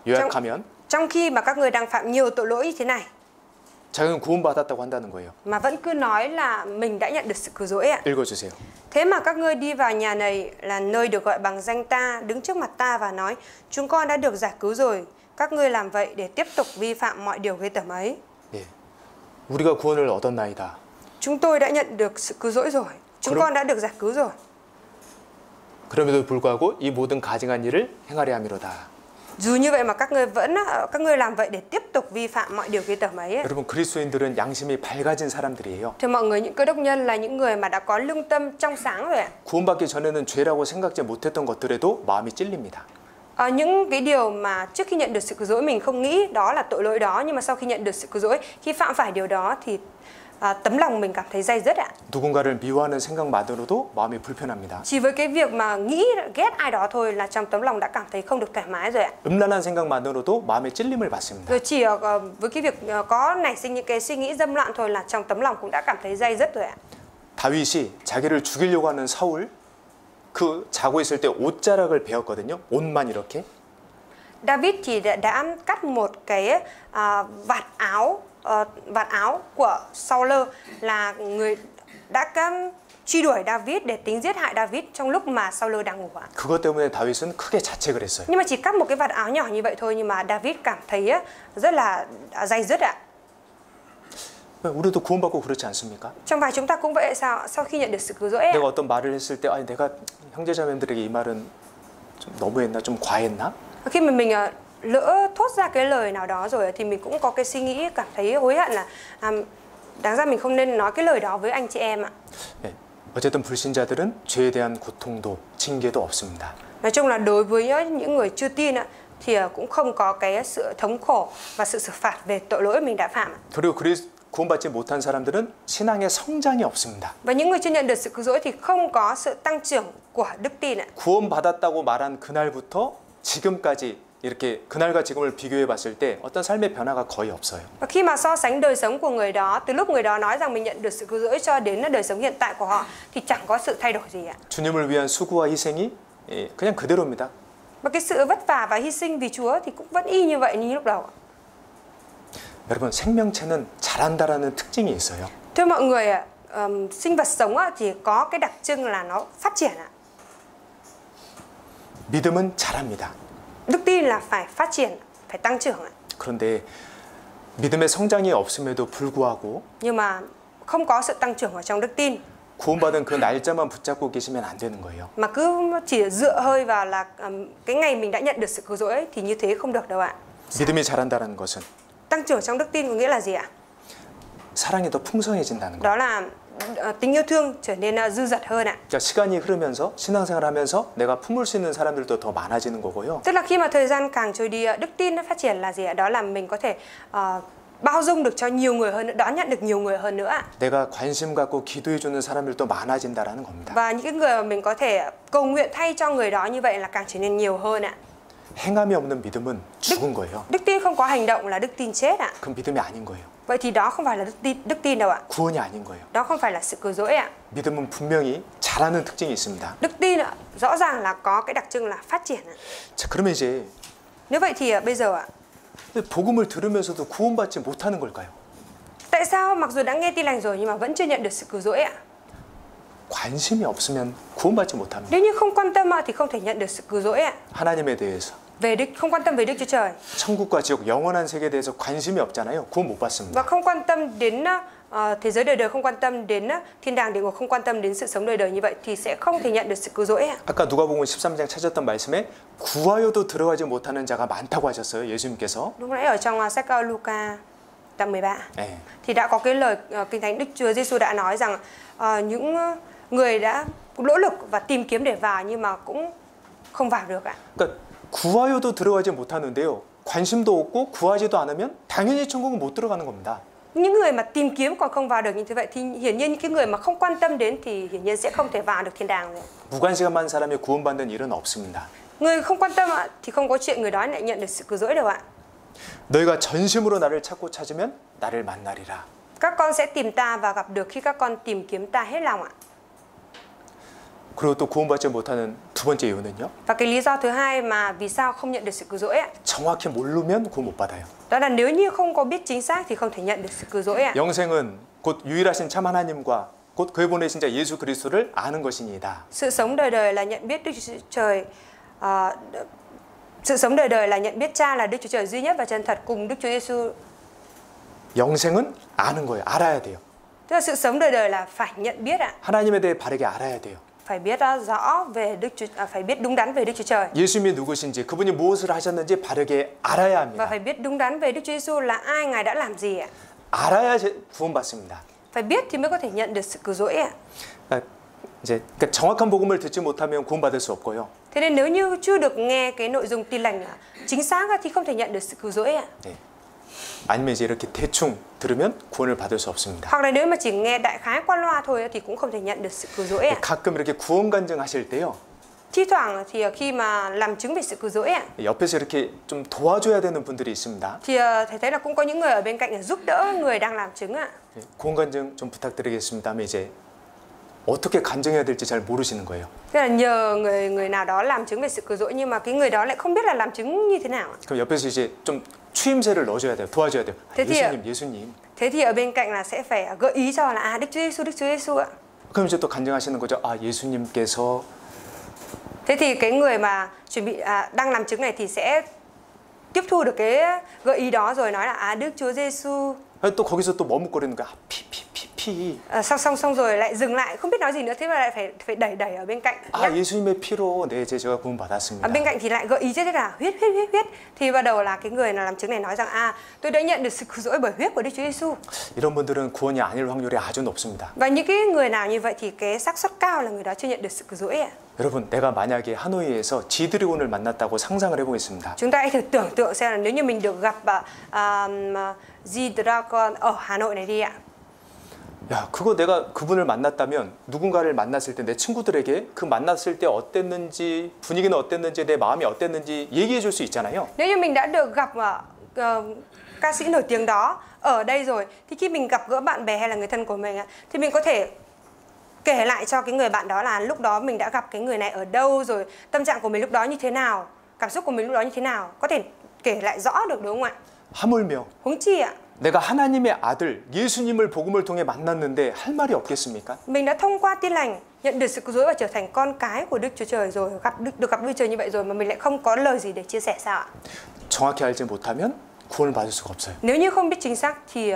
요약하면 Trong khi mà các ngươi đang phạm nhiều tội lỗi như thế này 자기는 구원받았다고 한다는 거예요. mà vẫn cứ nói là mình đã nhận được sự cứu rỗi ạ. 읽어주세요. Thế mà các ngươi đi vào nhà này là nơi được gọi bằng danh ta, đứng trước mặt ta và nói chúng con đã được giải cứu rồi. Các ngươi làm vậy để tiếp tục vi phạm mọi điều ghê tởm ấy. 예, 우리가 구원을 얻었나이다. Chúng tôi đã nhận được sự cứu rỗi rồi. Chúng con đã được giải cứu rồi. 그럼에도 불구하고 이 모든 가증한 일을 행하려 함이로다. Dù như vậy mà các ngươi làm vậy để tiếp tục vi phạm mọi điều ghê tởm ấy. 여러분 그리스도인들은 양심이 밝아진 사람들이에요. Thưa mọi người, những cơ đốc nhân là những người mà đã có lương tâm trong sáng rồi ạ. 구원받기 전에는 죄라고 생각지 못했던 것들에도 마음이 찔립니다. Những cái điều mà trước khi nhận được sự cứu rỗi mình không nghĩ đó là tội lỗi đó, nhưng mà sau khi nhận được sự cứu rỗi, khi phạm phải điều đó thì tấm lòng mình cảm thấy day dứt ạ. 누군가를 미워하는 생각만으로도 마음이 불편합니다. Chỉ với cái việc mà nghĩ ghét ai đó thôi là trong tấm lòng đã cảm thấy không được thoải mái rồi ạ. 음란한 생각만으로도 마음에 찔림을 받습니다. Rồi chỉ với cái việc có nảy sinh những cái suy nghĩ dâm loạn thôi là trong tấm lòng cũng đã cảm thấy day dứt rồi ạ. 다윗이 자기를 죽이려고 하는 사울 그 자고 있을 때 옷자락을 베었거든요. 옷만 이렇게. David thì đã cắt một cái vạt áo của Saul, là người đã truy đuổi David để tính giết hại David trong lúc mà Saul đang ngủ ạ. 그것 때문에 다윗은 크게 자책을 했어요. Nhưng mà chỉ cắt một cái vạt áo nhỏ như vậy thôi nhưng mà David cảm thấy rất là day dứt ạ. 우리도 구원받고 그렇지 않습니까? Trong bài chúng ta cũng vậy sao? Sau khi nhận được sự cứu rỗi ạ, 내가 어떤 말을 했을 때 아니 내가 형제자매들에게 이 말은 좀 너무했나 좀 과했나? khi mà mình lỡ thốt ra cái lời nào đó rồi thì mình cũng có cái suy nghĩ cảm thấy hối hận là đáng ra mình không nên nói cái lời đó với anh chị em ạ. 네. 어쨌든 불신자들은 죄에 대한 고통도 징계도 없습니다. Nói chung là đối với những người chưa tin thì cũng không có cái sự thống khổ và sự xử phạt về tội lỗi mình đã phạm. 그리고 구원받지 못한 사람들은 신앙의 성장이 없습니다. Và những người chưa nhận được sự cứu rỗi thì không có sự tăng trưởng của đức tin ạ. 구원받았다고 말한 그날부터 지금까지 이렇게 그날과 지금을 비교해 봤을 때 어떤 삶의 변화가 거의 없어요. Và khi mà so sánh đời sống của người đó từ lúc người đó nói rằng mình nhận được sự cứu rỗi cho đến đời sống hiện tại của họ thì chẳng có sự thay đổi gì ạ. 주님을 위한 수고와 희생이 그냥 그대로입니다. Và cái sự vất vả và hy sinh vì Chúa thì cũng vẫn y như vậy như lúc đầu ạ. 여러분 생명체는 자란다라는 특징이 있어요. Thưa mọi người, sinh vật sống thì có cái đặc trưng là nó phát triển ạ. 믿음은 자랍니다. Đức tin là phải phát triển, phải tăng trưởng ạ. 그런데 믿음의 성장이 없음에도 불구하고 Nhưng mà không có sự tăng trưởng ở trong đức tin. 구원받은 그 날짜만 붙잡고 계시면 안 되는 거예요. Mà cứ chỉ dựa hơi vào là cái ngày mình đã nhận được sự cứu rỗi thì như thế không được đâu ạ. 믿음이 자란다는 것은 Tăng trưởng trong đức tin có nghĩa là gì ạ? 사랑이 더 풍성해진다는 거예요. Đó là tình yêu thương trở nên dư dật hơn ạ. 그러니까 시간이 흐르면서 신앙생활하면서 내가 품을 수 있는 사람들도 더 많아지는 거고요. Tức là khi mà thời gian càng trôi đi, đức tin nó phát triển là gì ạ? Đó là mình có thể bao dung được cho nhiều người hơn nữa, đón nhận được nhiều người hơn nữa ạ. 내가 관심 갖고 기도해 주는 사람들도 많아진다라는 겁니다. Và những cái người mà mình có thể cầu nguyện thay cho người đó như vậy là càng trở nên nhiều hơn ạ. 행함이 없는 믿음은 죽은 거예요. Đức tin không có hành động là đức tin chết ạ. 그럼 믿음이 아닌 거예요. Vậy thì đó không phải là đức tin đâu ạ. 구원이 아닌 거예요. Đó không phải là sự cứu rỗi ạ. 믿음은 분명히 자라는 특징이 있습니다. Đức tin ạ, rõ ràng là có cái đặc trưng là phát triển ạ. 자, 그러면 이제 Nếu vậy thì bây giờ ạ, 복음을 들으면서도 구원받지 못하는 걸까요? tại sao mặc dù đã nghe tin lành rồi nhưng mà vẫn chưa nhận được sự cứu rỗi ạ? 관심이 없으면 구원받지 못합니다. Nếu như không quan tâm thì không thể nhận được sự cứu rỗi ạ. 하나님에 대해서 Không quan tâm về Đức Chúa Trời 천국과 지옥 영원한 세계에 대해서 관심이 없잖아요. 구원 못 받습니다. và không quan tâm đến thế giới đời đời, không quan tâm đến thiên đàng địa ngục, không quan tâm đến sự sống đời đời như vậy thì sẽ không thể nhận được sự cứu rỗi ạ. 아까 누가복음 13장 찾았던 말씀에 구하여도 들어가지 못하는 자가 많다고 하셨어요. 예수님께서. Lúc nãy ở trong sách Luca đoạn 13 네. thì đã có cái lời Kinh Thánh Đức Chúa Giêsu đã nói rằng những người đã nỗ lực và tìm kiếm để vào nhưng mà cũng không vào được ạ. 그러니까 구하여도 들어가지 못하는데요. 관심도 없고 구하지도 않으면 당연히 천국은 못 들어가는 겁니다. Những người mà tìm kiếm còn không vào được như thế vậy thì hiển nhiên những cái người mà không quan tâm đến thì hiển nhiên sẽ không thể vào được thiên đàng rồi. 무관심한 사람이 구원받는 일은 없습니다. Người không quan tâm thì không có chuyện người đó lại nhận được sự cứu rỗi đâu ạ. 너희가 전심으로 나를 찾고 찾으면 나를 만나리라. Các con sẽ tìm ta và gặp được khi các con tìm kiếm ta hết lòng ạ. 그리고 또 구원받지 못하는 두 번째 이유는요. Và cái lý do thứ hai mà vì sao không nhận được sự cứu rỗi ạ? 정확히 모르면 구원 못 받아요. Đó là nếu như không có biết chính xác thì không thể nhận được sự cứu rỗi ạ. 영생은 곧 유일하신 참 하나님과 곧 그의 보내신 자 예수 그리스도를 아는 것이니이다. Sự sống đời đời là nhận biết Đức Chúa Trời. Sự sống đời đời là nhận biết Cha là Đức Chúa Trời duy nhất và chân thật cùng Đức Chúa Giêsu. 영생은 아는 거예요. 알아야 돼요. Tức là sự sống đời đời là phải nhận biết ạ. 하나님에 대해 바르게 알아야 돼요. Phải biết rõ về phải biết đúng đắn về Đức Chúa Trời. 예수님이 누구신지 그분이 무엇을 하셨는지 바르게 알아야 Và 합니다. phải biết đúng đắn về Đức Chúa Giêsu là ai, Ngài đã làm gì ạ. 알아야 구원받습니다. Phải biết thì mới có thể nhận được sự cứu rỗi ạ. 이제 그러니까 정확한 복음을 듣지 못하면 구원받을 수 없고요. Thế nên nếu như chưa được nghe cái nội dung tin lành chính xác thì không thể nhận được sự cứu rỗi ạ. 네. 아니면 이제 이렇게 대충 들으면 구원을 받을 수 없습니다. Hoặc là nếu mà chỉ nghe đại khái qua loa thôi thì cũng không thể nhận được sự cứu rỗi ạ. 가끔 이렇게 구원 간증하실 때요. Thi thoảng thì khi mà làm chứng về sự cứu rỗi ạ, 옆에서 이렇게 좀 도와줘야 되는 분들이 있습니다. thì thầy thấy là cũng có những người ở bên cạnh giúp đỡ người đang làm chứng ạ. 구원 간증 좀 부탁드리겠습니다. 하면 이제 어떻게 간증해야 될지 잘 모르시는 거예요. Tức là nhờ người nào đó làm chứng về sự cứu rỗi nhưng mà cái người đó lại không biết là làm chứng như thế nào. 그럼 옆에서 이제 좀 추임새를 넣어줘야 돼요. 도와줘야 돼요. thế thì 예수님. Thế thì ở bên cạnh là sẽ phải gợi ý cho là Đức Chúa Giêsu ạ. 그럼 이제 또 간증하시는 거죠. 아, 예수님께서. Thế thì cái người mà chuẩn bị đang làm chứng này thì sẽ tiếp thu được cái gợi ý đó rồi nói là Đức Chúa Giêsu. 또 거기서 또 머뭇거리는 거야. 피. Xong rồi lại dừng lại, không biết nói gì nữa, thế mà lại phải đẩy ở bên cạnh. 아, 예수님의 피로 내 제자가 구원 받았습니다. Ở bên cạnh thì lại gợi ý thế là huyết. Thì bắt đầu là cái người nào làm chứng này nói rằng tôi đã nhận được sự cứu rỗi bởi huyết của Đức Chúa Giêsu. 이런 분들은 구원이 아닐 확률이 아주 높습니다. Và những cái người nào như vậy thì cái xác suất cao là người đó chưa nhận được sự cứu rỗi ạ. 여러분, 내가 만약에 하노이에서 지드래곤을 만났다고 상상을 해보겠습니다. Chúng ta hãy thử tưởng tượng xem là nếu như mình được gặp G-Dragon ở Hà Nội này đi ạ. 야, 그거 내가 그분을 만났다면 누군가를 만났을 때 내 친구들에게 그 만났을 때 어땠는지, 분위기는 어땠는지, 내 마음이 어땠는지 얘기해 줄 수 있잖아요. Nếu như mình đã được gặp ca sĩ nổi tiếng đó ở đây rồi thì khi mình gặp gỡ bạn bè hay là người thân của mình thì mình có thể kể lại cho cái người bạn đó là lúc đó mình đã gặp cái người này ở đâu, rồi tâm trạng của mình lúc đó như thế nào, cảm xúc của mình lúc đó như thế nào, có thể kể lại rõ được, đúng không ạ? 하물며 Huống chi ạ, 내가 하나님의 아들 예수님을 복음을 통해 만났는데 할 말이 없겠습니까? mình đã thông qua Tin Lành nhận được sự cứu rỗi và trở thành con cái của Đức Chúa Trời rồi, được gặp Đức Chúa Trời như vậy rồi mà mình lại không có lời gì để chia sẻ sao ạ? 정확히 알지 못하면 구원을 받을 수가 없어요. Nếu như không biết chính xác thì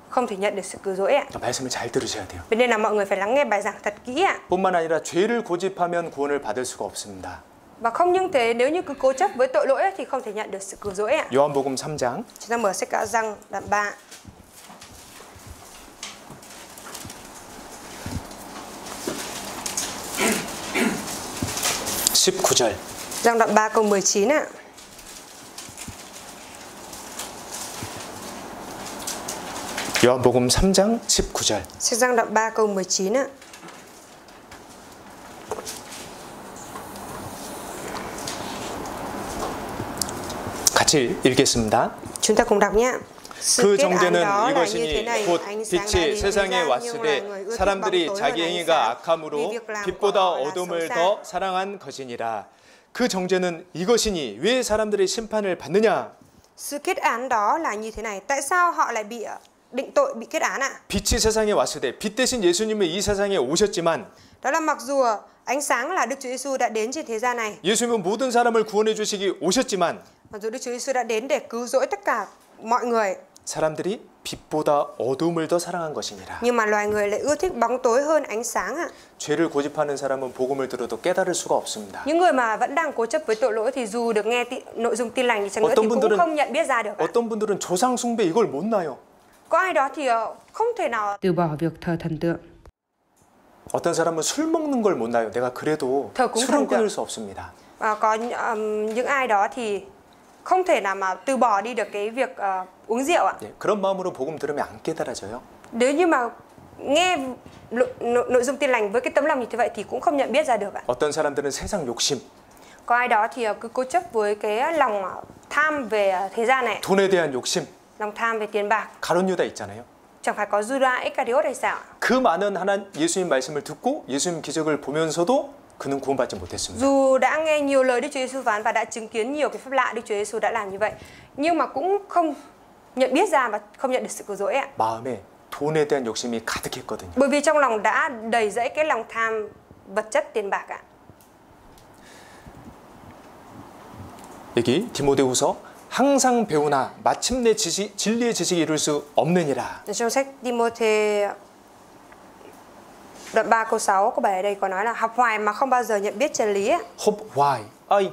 không thể nhận được sự cứu rỗi ạ. 말씀을 잘 들으셔야 돼요. Vậy nên là mọi người phải lắng nghe bài giảng thật kỹ ạ. 뿐만 아니라 죄를 고집하면 구원을 받을 수가 없습니다. Và không những thế, nếu như cứ cố chấp với tội lỗi thì không thể nhận được sự cứu rỗi ạ. 요한복음 3장 Chúng ta mở sách Giăng đoạn 3. 19절. Giăng đoạn 3 câu 19 ạ. 요한복음 3장 19절. Sách Giăng đoạn 3 câu 19 ạ. 같이 읽겠습니다. Chúng ta cùng đọc nhé. 그 정죄는 이것이니 곧 빛이 세상에 왔으되 사람들이 자기 행위가 악함으로 빛보다 어둠을 더 사랑한 것이니라. 그 정죄는 이것이니 왜 사람들이 심판을 받느냐? Sự kết án đó là như thế này. Tại sao họ lại bị định tội, bị kết án ạ? 빛이 세상에 왔을 때 빛 대신 예수님은 이 세상에 오셨지만 Đó là mặc dù ánh sáng là Đức Chúa Giêsu đã đến trên thế gian này. 예수님은 모든 사람을 구원해 주시기 오셨지만 Mặc dù Đức Chúa Giêsu đã đến để cứu rỗi tất cả mọi người, 사람들이 빛보다 어둠을 더 사랑한 것이니라. nhưng mà loài người lại ưa thích bóng tối hơn ánh sáng ạ. 죄를 고집하는 사람은 복음을 들어도 깨달을 수가 없습니다. Những người mà vẫn đang cố chấp với tội lỗi thì dù được nghe nội dung Tin Lành thì chăng nữa thì cũng không nhận biết ra được ạ. 어떤 분들은 조상 숭배 이걸 못 나요. Có ai đó thì không thể nào Từ bỏ việc thờ thần tượng. 어떤 사람은 술 먹는 걸 못 나요. 내가 그래도 더 공감돼요. 술은 끊을 수 없습니다. có những ai đó thì không thể nào mà từ bỏ đi được cái việc uống rượu ạ. 예, 그런 마음으로 복음 들으면 안 깨달아져요. Nếu như mà nghe nội dung Tin Lành với cái tấm lòng như thế vậy thì cũng không nhận biết ra được ạ. 어떤 사람들은 세상 욕심, Có ai đó thì cứ cố chấp với cái lòng tham về thế gian này, 돈에 대한 욕심, lòng tham về tiền bạc. 가룟 유다 있잖아요. Chẳng phải có Judas Iscariot hay sao? 그 많은 예수님 말씀을 듣고 예수님 기적을 보면서도 그는 구원받지 못했습니다. Dù đã nghe nhiều lời Đức Chúa Giêsu phán và đã chứng kiến nhiều cái phép lạ Đức Chúa Giêsu đã làm như vậy, nhưng mà cũng không nhận biết ra và không nhận được sự cứu rỗi ạ. 마음에 돈에 대한 욕심이 가득했거든요. Bởi vì trong lòng đã đầy dẫy cái lòng tham vật chất tiền bạc ạ. 여기 디모데후서 항상 배우나 마침내 진리의 지식이 이룰 수 없느니라. Trong sách Timôthê đoạn 3 câu 6 có bài ở đây có nói là học hoài mà không bao giờ nhận biết chân lý ạ. Hope why?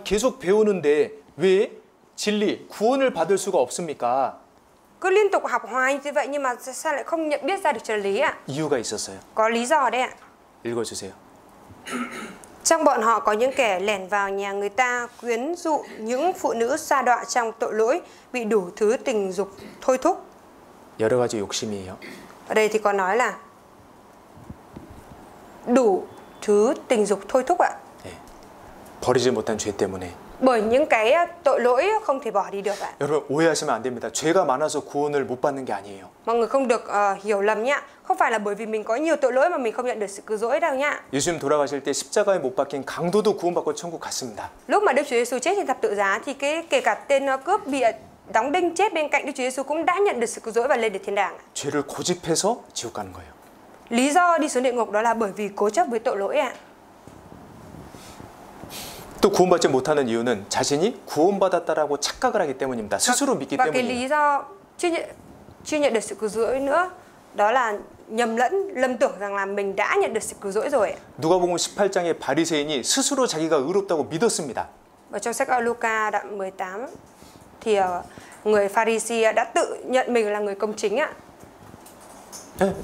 계속 배우는데 왜 진리, 구원을 받을 수가 없습니까? Cứ liên tục học hoài như vậy nhưng mà sao lại không nhận biết ra được chân lý ạ? 이유가 있었어요. Có lý do đấy ạ. 읽어주세요. Trong bọn họ có những kẻ lẻn vào nhà người ta quyến dụ những phụ nữ sa đọa trong tội lỗi, bị đủ thứ tình dục thôi thúc. 여러 가지 욕심이에요. Ở đây thì có nói là đủ thứ tình dục thôi thúc ạ. 네. 버리지 못한 죄 때문에. Bởi những cái tội lỗi không thể bỏ đi được ạ. 여러분 오해하시면 안 됩니다. 죄가 많아서 구원을 못 받는 게 아니에요. Mọi người không được hiểu lầm nhá. Không phải là bởi vì mình có nhiều tội lỗi mà mình không nhận được sự cứu rỗi đâu nhá. 예수님 돌아가실 때 십자가에 못 박힌 강도도 구원받고 천국 갔습니다. Lúc mà Đức Chúa Giêsu chết trên thập tự giá thì kể cả tên cướp bị đóng đinh chết bên cạnh Đức Chúa Giêsu cũng đã nhận được sự cứu rỗi và lên được thiên đàng. 죄를 고집해서 지옥 가는 거예요. Lý do đi xuống địa ngục đó là bởi vì cố chấp với tội lỗi ạ. 또 구원받지 못하는 이유는 자신이 구원받았다라고 착각을 하기 때문입니다. 스스로 믿기 Và cái 때문이에요. lý do chưa nhận được sự cứu rỗi nữa đó là nhầm lẫn, lầm tưởng rằng là mình đã nhận được sự cứu rỗi rồi. 누가복음 18장의 바리새인이 스스로 자기가 의롭다고 믿었습니다. Và trong sách Luca đoạn 18 thì người Pharisee đã tự nhận mình là người công chính ạ.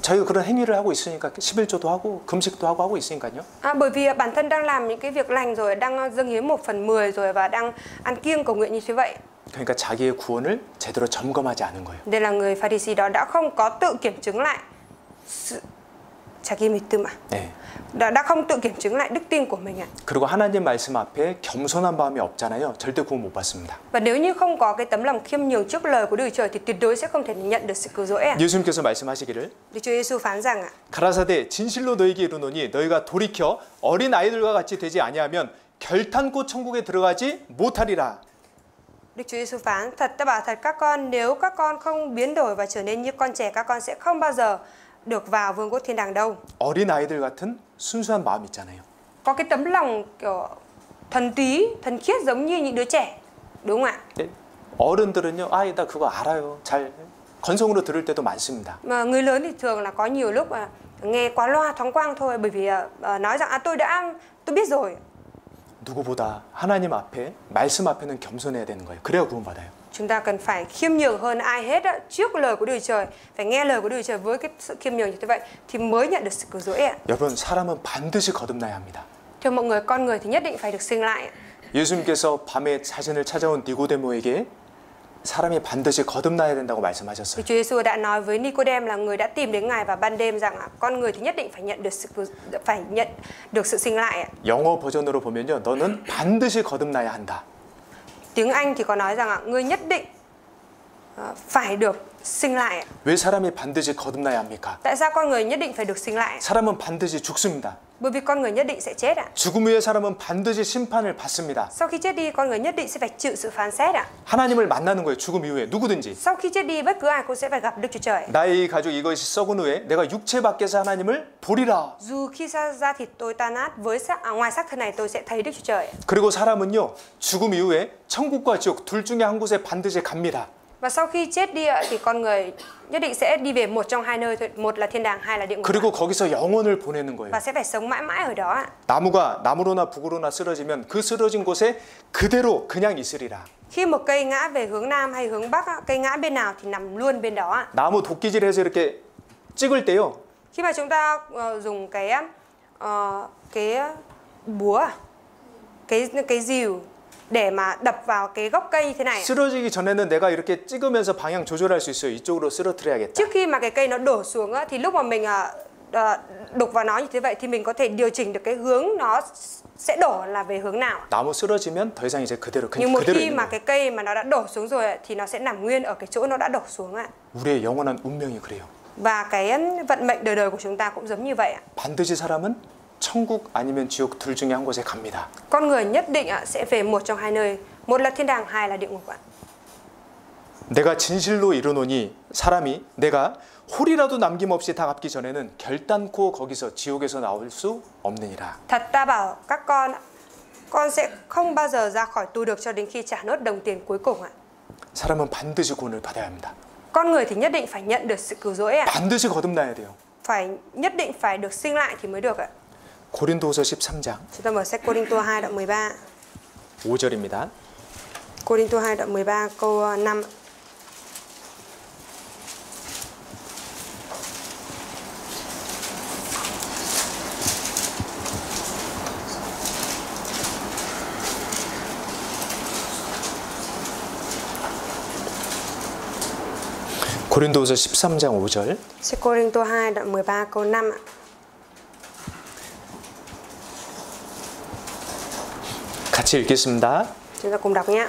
자기가 그런 행위를 하고 있으니까 11조도 하고 금식도 하고 있으니까요. Bởi vì bản thân đang làm những cái việc lành rồi, đang dâng hiến 1/10 rồi và đang ăn kiêng cầu nguyện như thế vậy. 그러니까 자기의 구원을 제대로 점검하지 않은 거예요. Đây là người Pharisee đó đã không có tự kiểm chứng lại 자기 믿음 네. đã không tự kiểm chứng lại đức tin của mình ạ. 그리고 하나님 말씀 앞에 겸손한 마음이 없잖아요. 절대 구원 못 받습니다. Và nếu như không có cái tấm lòng khiêm nhường trước lời của Đức Chúa Trời thì tuyệt đối sẽ không thể nhận được sự cứu rỗi ạ. 예수님께서 말씀하시기를 Đức Chúa Giêsu phán rằng ạ: 가라사대 진실로 너희에게 이르노니 너희가 돌이켜 어린 아이들과 같이 되지 아니하면 결탄코 천국에 들어가지 못하리라. Đức Chúa Giêsu phán: Thật ta bảo thật các con, nếu các con không biến đổi và trở nên như con trẻ, các con sẽ không bao giờ được vào vương quốc thiên đàng đâu. 어린 아이들 같은 순수한 마음 있잖아요. Có cái tấm lòng kiểu thuần túy, thuần khiết giống như những đứa trẻ, đúng không ạ? 네. 어른들은요, 아이 나 그거 알아요. 잘 건성으로 들을 때도 많습니다. Mà người lớn thì thường là có nhiều lúc mà nghe quá loa thoáng quang thôi, bởi vì nói rằng tôi biết rồi. 누구보다 하나님 앞에 말씀 앞에는 겸손해야 되는 거예요. 그래야 구원받아요. Chúng ta cần phải khiêm nhường hơn ai hết á, trước lời của Đức Chúa Trời, phải nghe lời của Đức Chúa Trời với cái sự khiêm nhường như thế vậy thì mới nhận được sự cứu rỗi ạ. 여러분, 사람은 반드시 거듭나야 합니다. Thưa mọi người, con người thì nhất định phải được sinh lại ạ. 예수님께서 밤에 자신을 찾아온 니고데모에게 사람이 반드시 거듭나야 된다고 말씀하셨어요. Đức Chúa Giêsu đã nói với Nicodem là người đã tìm đến Ngài vào ban đêm rằng con người thì nhất định phải nhận được sự sinh lại ạ. 영어 버전으로 보면요, 너는 반드시 거듭나야 한다. Tiếng Anh thì có nói rằng ngươi nhất định phải được sinh lại ạ. 왜 사람이 반드시 거듭나야 합니까? Tại sao con người nhất định phải được sinh lại? 사람은 반드시 죽습니다. Bởi vì con người nhất định sẽ chết ạ. 죽음 후에 사람은 반드시 심판을 받습니다. Sau khi chết đi, con người nhất định sẽ phải chịu sự phán xét ạ. 하나님을 만나는 거예요. 죽음 이후에 누구든지. Sau khi chết đi, bất cứ ai cũng sẽ phải gặp Đức Chúa Trời. 나의 가죽 이것이 썩은 후에 내가 육체 밖에서 하나님을 보리라. Dù khi ra thịt tôi tan nát, ngoài xác thân này tôi sẽ thấy Đức Chúa Trời. 그리고 사람은요, 죽음 이후에 천국과 지옥 둘 중에 한 곳에 반드시 갑니다. Và sau khi chết đi thì con người nhất định sẽ đi về một trong hai nơi thôi, một là thiên đàng, hai là địa ngục. 그리고 거기서 영원을 보내는 거예요. Và sẽ phải sống mãi mãi ở đó ạ. 나무가 나무로나 북으로나 쓰러지면 그 쓰러진 곳에 그대로 그냥 있으리라. Khi một cây ngã về hướng nam hay hướng bắc, cây ngã bên nào thì nằm luôn bên đó ạ. 나무 도끼질해서 이렇게 찍을 때요. Khi mà chúng ta dùng cái búa, cái rìu để mà đập vào cái gốc cây như thế này. 쓰러지기 전에는 내가 이렇게 찍으면서 방향 조절할 수 있어요. 이쪽으로 쓰러뜨려야겠다. Trước khi mà cái cây nó đổ xuống thì lúc mà mình đục vào nó như thế vậy thì mình có thể điều chỉnh được cái hướng nó sẽ đổ là về hướng nào. 나무 쓰러지면 더 이상 이제 그대로 Nhưng một 그대로 khi 있는 mà 거예요. cái cây mà nó đã đổ xuống rồi thì nó sẽ nằm nguyên ở cái chỗ nó đã đổ xuống ạ. 우리의 영원한 운명이 그래요. Và cái vận mệnh đời đời của chúng ta cũng giống như vậy ạ. 반드시 사람은 천국 아니면 지옥 둘 중에 한 곳에 갑니다. Con người nhất định sẽ về một trong hai nơi, một là thiên đàng, hai là địa ngục ạ. 내가 진실로 이르노니 사람이 내가 홀이라도 남김없이 다 갚기 전에는 결단코 거기서 지옥에서 나올 수 없느니라. Thật ta bảo các con sẽ không bao giờ ra khỏi tù được cho đến khi trả nốt đồng tiền cuối cùng ạ. 사람은 반드시 구원을 받아야 합니다. Con người thì nhất định phải nhận được sự cứu rỗi ạ. 반드시 거듭나야 돼요. Nhất định phải được sinh lại thì mới được ạ. 고린도후서 13장 Chúng ta mở sách Cô-rinh-tô 2 đoạn 13. 5절입니다. Cô-rinh-tô 2 đoạn 13 câu 5. 고린도후서 13장 5절. Sách Cô-rinh-tô 2 đoạn 13 câu 5 ạ. 같이 읽겠습니다. Chúng ta cùng đọc nhé.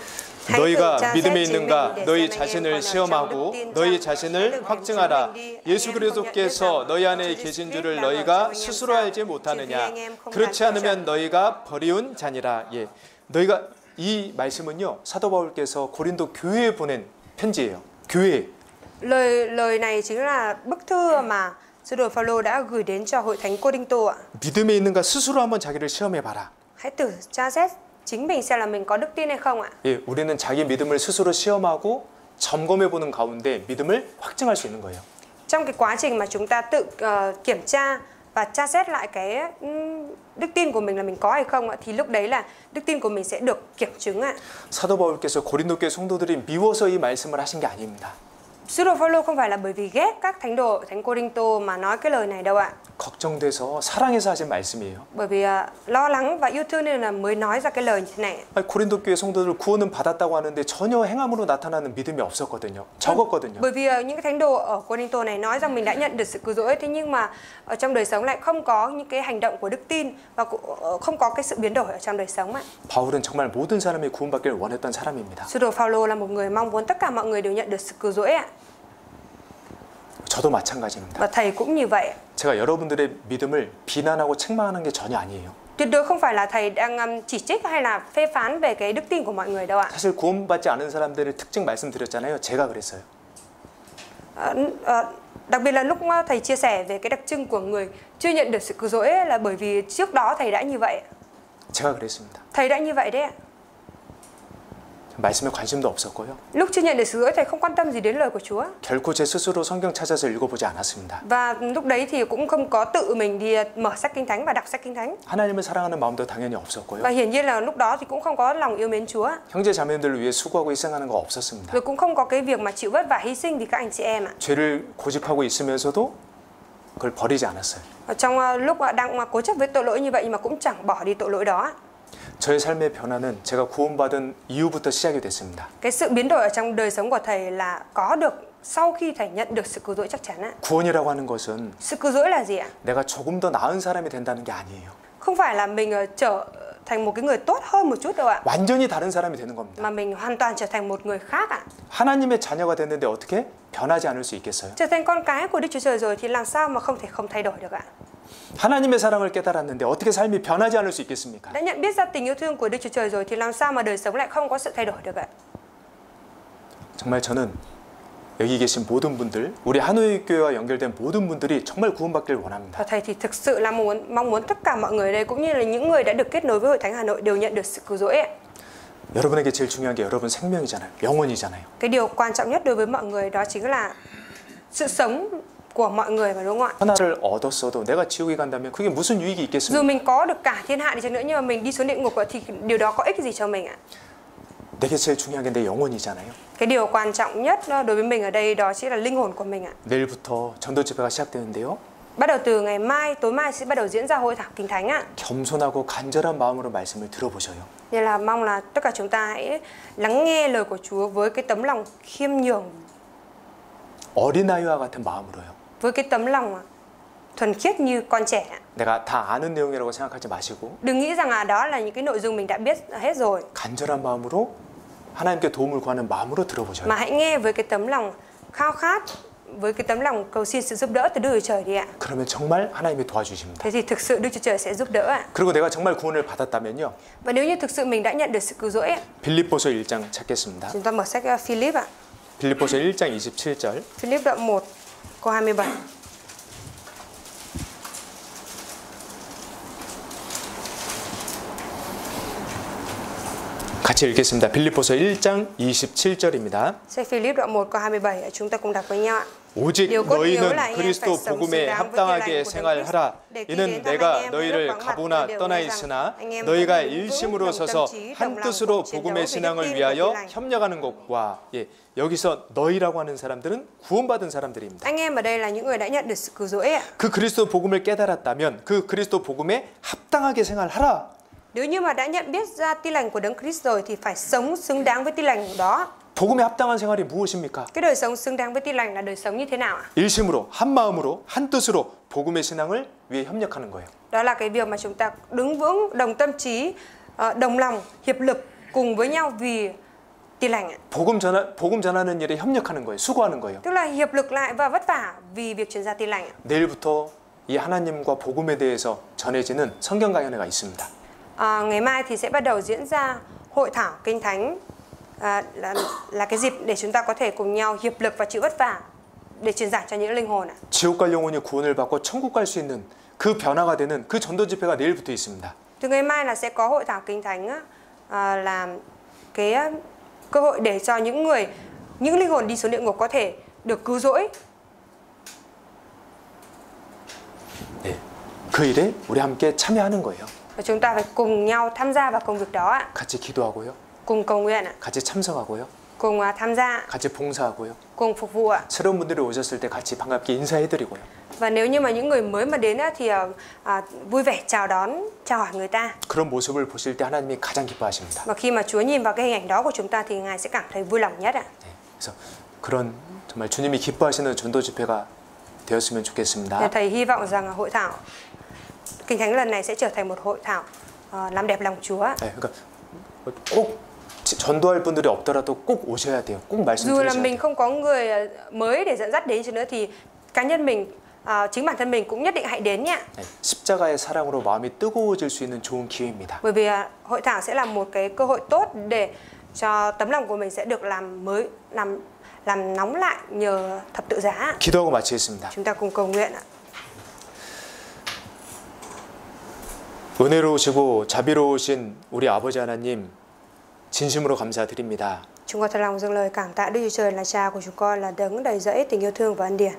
너희가 믿음에 있는가 너희 자신을 시험하고 너희 자신을 확증하라. 예수 그리스도께서 너희 안에 계신 줄을 너희가 스스로 알지 못하느냐. 그렇지 않으면 너희가 버리운 자니라. 예, 너희가 이 말씀은요, 사도 바울께서 고린도 교회에 보낸 편지예요. 교회. Lời này chính là bức thư mà Sứ đồ Phaolô đã gửi đến cho hội thánh Cô-rinh-tô ạ. 믿음에 있는가 스스로 한번 자기를 시험해 봐라. Hãy thử tra xét chính mình xem là mình có đức tin hay không ạ. 예, 우리는 자기 믿음을 스스로 시험하고 점검해 보는 가운데 믿음을 확증할 수 있는 거예요. Trong cái quá trình mà chúng ta tự kiểm tra và tra xét lại cái đức tin của mình là mình có hay không ạ, thì lúc đấy là đức tin của mình sẽ được kiểm chứng ạ. 사도 바울께서 고린도 교회 성도들이 미워서 이 말씀을 하신 게 아닙니다. Sứ đồ Phaolô không phải là bởi vì ghét các thánh đồ thánh Cô-rinh-tô mà nói cái lời này đâu ạ. 걱정돼서 사랑해서 하신 말씀이에요. Bởi vì lo lắng và yêu thương nên là mới nói ra cái lời như thế này. 아니, 고린도 교회 성도들 구원은 받았다고 하는데 전혀 행함으로 나타나는 믿음이 없었거든요. 적었거든요. Bởi vì những cái thánh đồ ở Cô-rinh-tô này nói rằng mình đã nhận được sự cứu rỗi, thế nhưng mà ở trong đời sống lại không có những cái hành động của đức tin và không có cái sự biến đổi ở trong đời sống ạ. 바울은 정말 모든 사람이 구원받기를 원했던 사람입니다. Sứ đồ Phaolô là một người mong muốn tất cả mọi người đều nhận được sự cứu rỗi ạ. 저도 마찬가지입니다. Và thầy cũng như vậy. 제가 여러분들의 믿음을 비난하고 책망하는 게 전혀 아니에요. Tuyệt đối không phải là thầy đang chỉ trích hay là phê phán về cái đức tin của mọi người đâu ạ. 사실 구원받지 않은 사람들의 특징 말씀드렸잖아요. 제가 그랬어요. Đặc biệt là lúc thầy chia sẻ về cái đặc trưng của người chưa nhận được sự cứu rỗi là bởi vì trước đó thầy đã như vậy. 제가 그랬습니다. Thầy đã như vậy đấy ạ. 말씀에 관심도 없었고요. Lúc chưa nhận được sự cứu rỗi thầy không quan tâm gì đến lời của Chúa. 결코 제 스스로 성경 찾아서 읽어보지 않았습니다. Và lúc đấy thì cũng không có tự mình đi mở sách Kinh Thánh và đọc sách Kinh Thánh. 하나님을 사랑하는 마음도 당연히 없었고요. Và hiển nhiên là lúc đó thì cũng không có lòng yêu mến Chúa. 형제 자매들을 위해 수고하고 희생하는 거 없었습니다. Rồi cũng không có cái việc mà chịu vất vả hy sinh vì các anh chị em ạ. 죄를 고집하고 있으면서도 그걸 버리지 않았어요. Ở trong lúc đang cố chấp với tội lỗi như vậy nhưng mà cũng chẳng bỏ đi tội lỗi đó. 저의 삶의 변화는 제가 구원받은 이후부터 시작이 됐습니다. Cái sự biến đổi ở trong đời sống của thầy là có được sau khi thầy nhận được sự cứu rỗi chắc chắn ạ. 구원이라고 하는 것은 Sự cứu rỗi là gì ạ? 내가 조금 더 나은 사람이 된다는 게 아니에요. Không phải là mình trở thành một cái người tốt hơn một chút đâu ạ. 완전히 다른 사람이 되는 겁니다. Mà mình hoàn toàn trở thành một người khác ạ. 하나님의 자녀가 됐는데 어떻게 변하지 않을 수 있겠어요? Trở thành con cái của Đức Chúa Trời rồi thì làm sao mà không thể không thay đổi được ạ? 하나님의 사랑을 깨달았는데 어떻게 삶이 변하지 않을 수 있겠습니까? Đã nhận biết ra tình yêu thương của Đức Chúa Trời rồi thì làm sao mà đời sống lại không có sự thay đổi được ạ? 정말 저는 여기 계신 모든 분들, 우리 한우이 교회와 연결된 모든 분들이 정말 구원받기를 원합니다. Và thầy thì thực sự là mong muốn tất cả mọi người đây cũng như là những người đã được kết nối với Hội Thánh Hà Nội đều nhận được sự cứu rỗi ạ. 여러분에게 제일 중요한 게 여러분 생명이잖아요. 영혼이잖아요. Cái điều quan trọng nhất đối với mọi người đó chính là sự sống của mọi người mà, đúng không ạ? 하나를 얻었어도 내가 지옥에 간다면 그게 무슨 유익이 Dù 있겠습니까? mình có được cả thiên hạ đi chăng nữa nhưng mà mình đi xuống địa ngục thì điều đó có ích gì cho mình ạ? 내게 제일 중요한 게 내 영혼이잖아요. Cái điều quan trọng nhất đối với mình ở đây đó chính là linh hồn của mình ạ. 내일부터 전도 집회가 시작되는데요. Bắt đầu từ ngày mai, tối mai sẽ bắt đầu diễn ra hội thảo Kinh Thánh ạ. 겸손하고 간절한 마음으로 말씀을 들어보셔요. Nên là mong là tất cả chúng ta hãy lắng nghe lời của Chúa với cái tấm lòng khiêm nhường, 어린아이와 같은 마음으로요. với cái tấm lòng thuần khiết như con trẻ. 내가 다 아는 내용이라고 생각하지 마시고 Đừng nghĩ rằng là đó là những cái nội dung mình đã biết hết rồi, 간절한 마음으로 하나님께 도움을 구하는 마음으로 들어보셔요. mà hãy nghe với cái tấm lòng khao khát, với cái tấm lòng cầu xin sự giúp đỡ từ Đức Chúa Trời đi ạ. 그러면 정말 하나님이 도와주십니다. Thế thì thực sự Đức Chúa Trời sẽ giúp đỡ ạ. 그리고 내가 정말 구원을 받았다면요. Và nếu như thực sự mình đã nhận được sự cứu rỗi ạ, 빌립보서 1장 찾겠습니다. chúng ta mở sách Philip ạ. 빌립보서 1장 27절. Philip đoạn 1 câu 27. 같이 읽겠습니다. 빌립보서 1장 27절입니다. Sách Philip đoạn 1 câu 27 chúng ta cùng đọc với nhau ạ. 오직 điều cốt yếu 너희는 là anh em 그리스도 phải sống 복음에 xứng đáng với 합당하게 tin lành của Đấng 생활하라. Christ. Để khi 이는 đến thăm 내가 anh em với 너희를 nước vắng mặt, 가보나 tôi đều 떠나 nghe rằng 있으나 anh em 너희가 vẫn vững 일심으로 đồng 서서 tâm trí, 한 đồng lòng 뜻으로 cùng chiến đấu 복음의 vì đức 신앙을 tin của 위하여 tin lành. 협력하는 것과 여기서 너희라고 하는 사람들은 구원받은 사람들입니다. Anh em ở đây là những người đã nhận được sự cứu rỗi ạ. 그 그리스도 복음을 깨달았다면 그 그리스도 복음에 합당하게 생활하라. Nếu như mà đã nhận biết ra tin lành của Đấng Christ rồi thì phải sống xứng đáng với tin lành đó. 복음에 합당한 생활이 무엇입니까? Cái đời sống xứng đáng với tin lành là đời sống như thế nào ạ? 일심으로 한 마음으로 한 뜻으로 복음의 신앙을 위해 협력하는 거예요. Đó là cái việc mà chúng ta đứng vững, đồng tâm trí, đồng lòng, hiệp lực cùng với nhau vì tin lành ạ. 복음 전하는 일에 협력하는 거예요. 수고하는 거예요. Tức là hiệp lực lại và vất vả vì việc truyền ra tin lành ạ. 내일부터 이 하나님과 복음에 대해서 전해지는 성경 강연회가 있습니다. Ngày mai thì sẽ bắt đầu diễn ra hội thảo Kinh Thánh, là cái dịp để chúng ta có thể cùng nhau hiệp lực và chịu vất vả để truyền giải cho những linh hồn ạ. 지옥 갈 영혼이 구원을 받고 천국 갈 수 있는 그 변화가 되는 그 전도 집회가 내일부터 있습니다. Từ ngày mai là sẽ có hội thảo kinh thánh á, làm cái cơ hội để cho những linh hồn đi xuống địa ngục có thể được cứu rỗi. 네, 그 일에 우리 함께 참여하는 거예요. Và chúng ta phải cùng nhau tham gia vào công việc đó ạ. 같이 기도하고요, Cùng cầu nguyện ạ, 같이 참석하고요, cùng tham gia, 같이 봉사하고요. cùng phục vụ ạ. 새로운 분들이 오셨을 때 같이 반갑게 인사해드리고요. Và nếu như mà những người mới mà đến á, thì vui vẻ chào đón, chào hỏi người ta. 그런 모습을 보실 때 하나님이 가장 기뻐하십니다. Và khi mà Chúa nhìn vào cái hình ảnh đó của chúng ta thì Ngài sẽ cảm thấy vui lòng nhất ạ. 네, 그래서 그런 정말 주님이 기뻐하시는 전도 집회가 되었으면 Nên 좋겠습니다. thầy hy vọng rằng hội thảo kinh thánh lần này sẽ trở thành một hội thảo làm đẹp lòng Chúa. 네, 그러니까 꼭 전도할 분들이 없더라도 꼭 오셔야 돼요. 꼭 말씀 Dù là 들으셔야 mình 돼요. không có người mới để dẫn dắt đến cho nữa thì cá nhân mình, chính bản thân mình cũng nhất định hãy đến nhé. 네, 십자가의 사랑으로 마음이 뜨거워질 수 있는 좋은 기회입니다. Bởi vì hội thảo sẽ là một cái cơ hội tốt để cho tấm lòng của mình sẽ được làm mới, làm nóng lại nhờ thập tự giá. 기도하고 마치겠습니다. Chúng ta cùng cầu nguyện ạ. 은혜로우시고 자비로우신 우리 아버지 하나님 진심으로 감사드립니다. Chúng con thật lòng dâng lời cảm tạ Đức Chúa Trời là Cha của chúng con, là đấng đầy dẫy tình yêu thương và ân điển.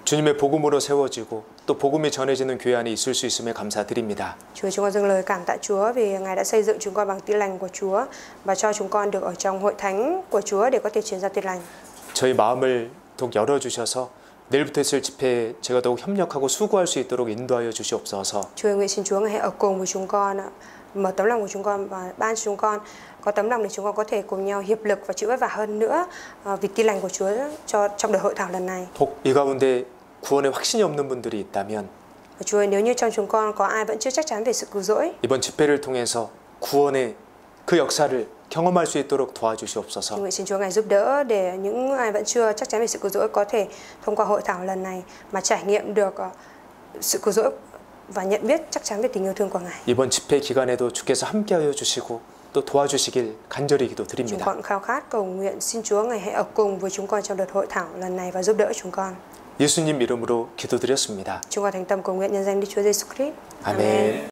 주님의 복음으로 세워지고 또 복음이 전해지는 교회 안에 있을 수 있음에 감사드립니다. Chúa, chúng con dâng lời cảm tạ Chúa vì Ngài đã xây dựng chúng con bằng tin lành của Chúa và cho chúng con được ở trong hội thánh của Chúa để có thể truyền ra tin lành. 저희 마음을 더욱 열어주셔서 내일부터 있을 집회에 제가 더욱 협력하고 수고할 수 있도록 인도하여 주시옵소서. Chúa nguyện xin Chúa Ngài hãy ở cùng với chúng con, mở tấm lòng của chúng con và ban cho chúng con có tấm lòng để chúng con có thể cùng nhau hiệp lực và chịu vất vả hơn nữa vì tin lành của Chúa trong đợt hội thảo lần này. 혹 이 가운데 구원에 확신이 없는 분들이 있다면 Và Chúa, nếu như trong chúng con có ai vẫn chưa chắc chắn về sự cứu rỗi, 이번 집회를 통해서 구원의 그 역사를 경험할 수 있도록 도와주시옵소서. nguyện xin Chúa Ngài giúp đỡ để những ai vẫn chưa chắc chắn về sự cứu rỗi có thể thông qua hội thảo lần này mà trải nghiệm được sự cứu rỗi và nhận biết chắc chắn về tình yêu thương của Ngài. 이번 집회 기간에도 주께서 함께하여 주시고 또 도와주시길 간절히 Chúng 기도드립니다. con khao khát cầu nguyện xin Chúa Ngài hãy ở cùng với chúng con trong đợt hội thảo lần này và giúp đỡ chúng con. 예수님 이름으로 기도드렸습니다. Chúng con thành tâm cầu nguyện nhân danh Đức Chúa Giêsu Christ. 아멘.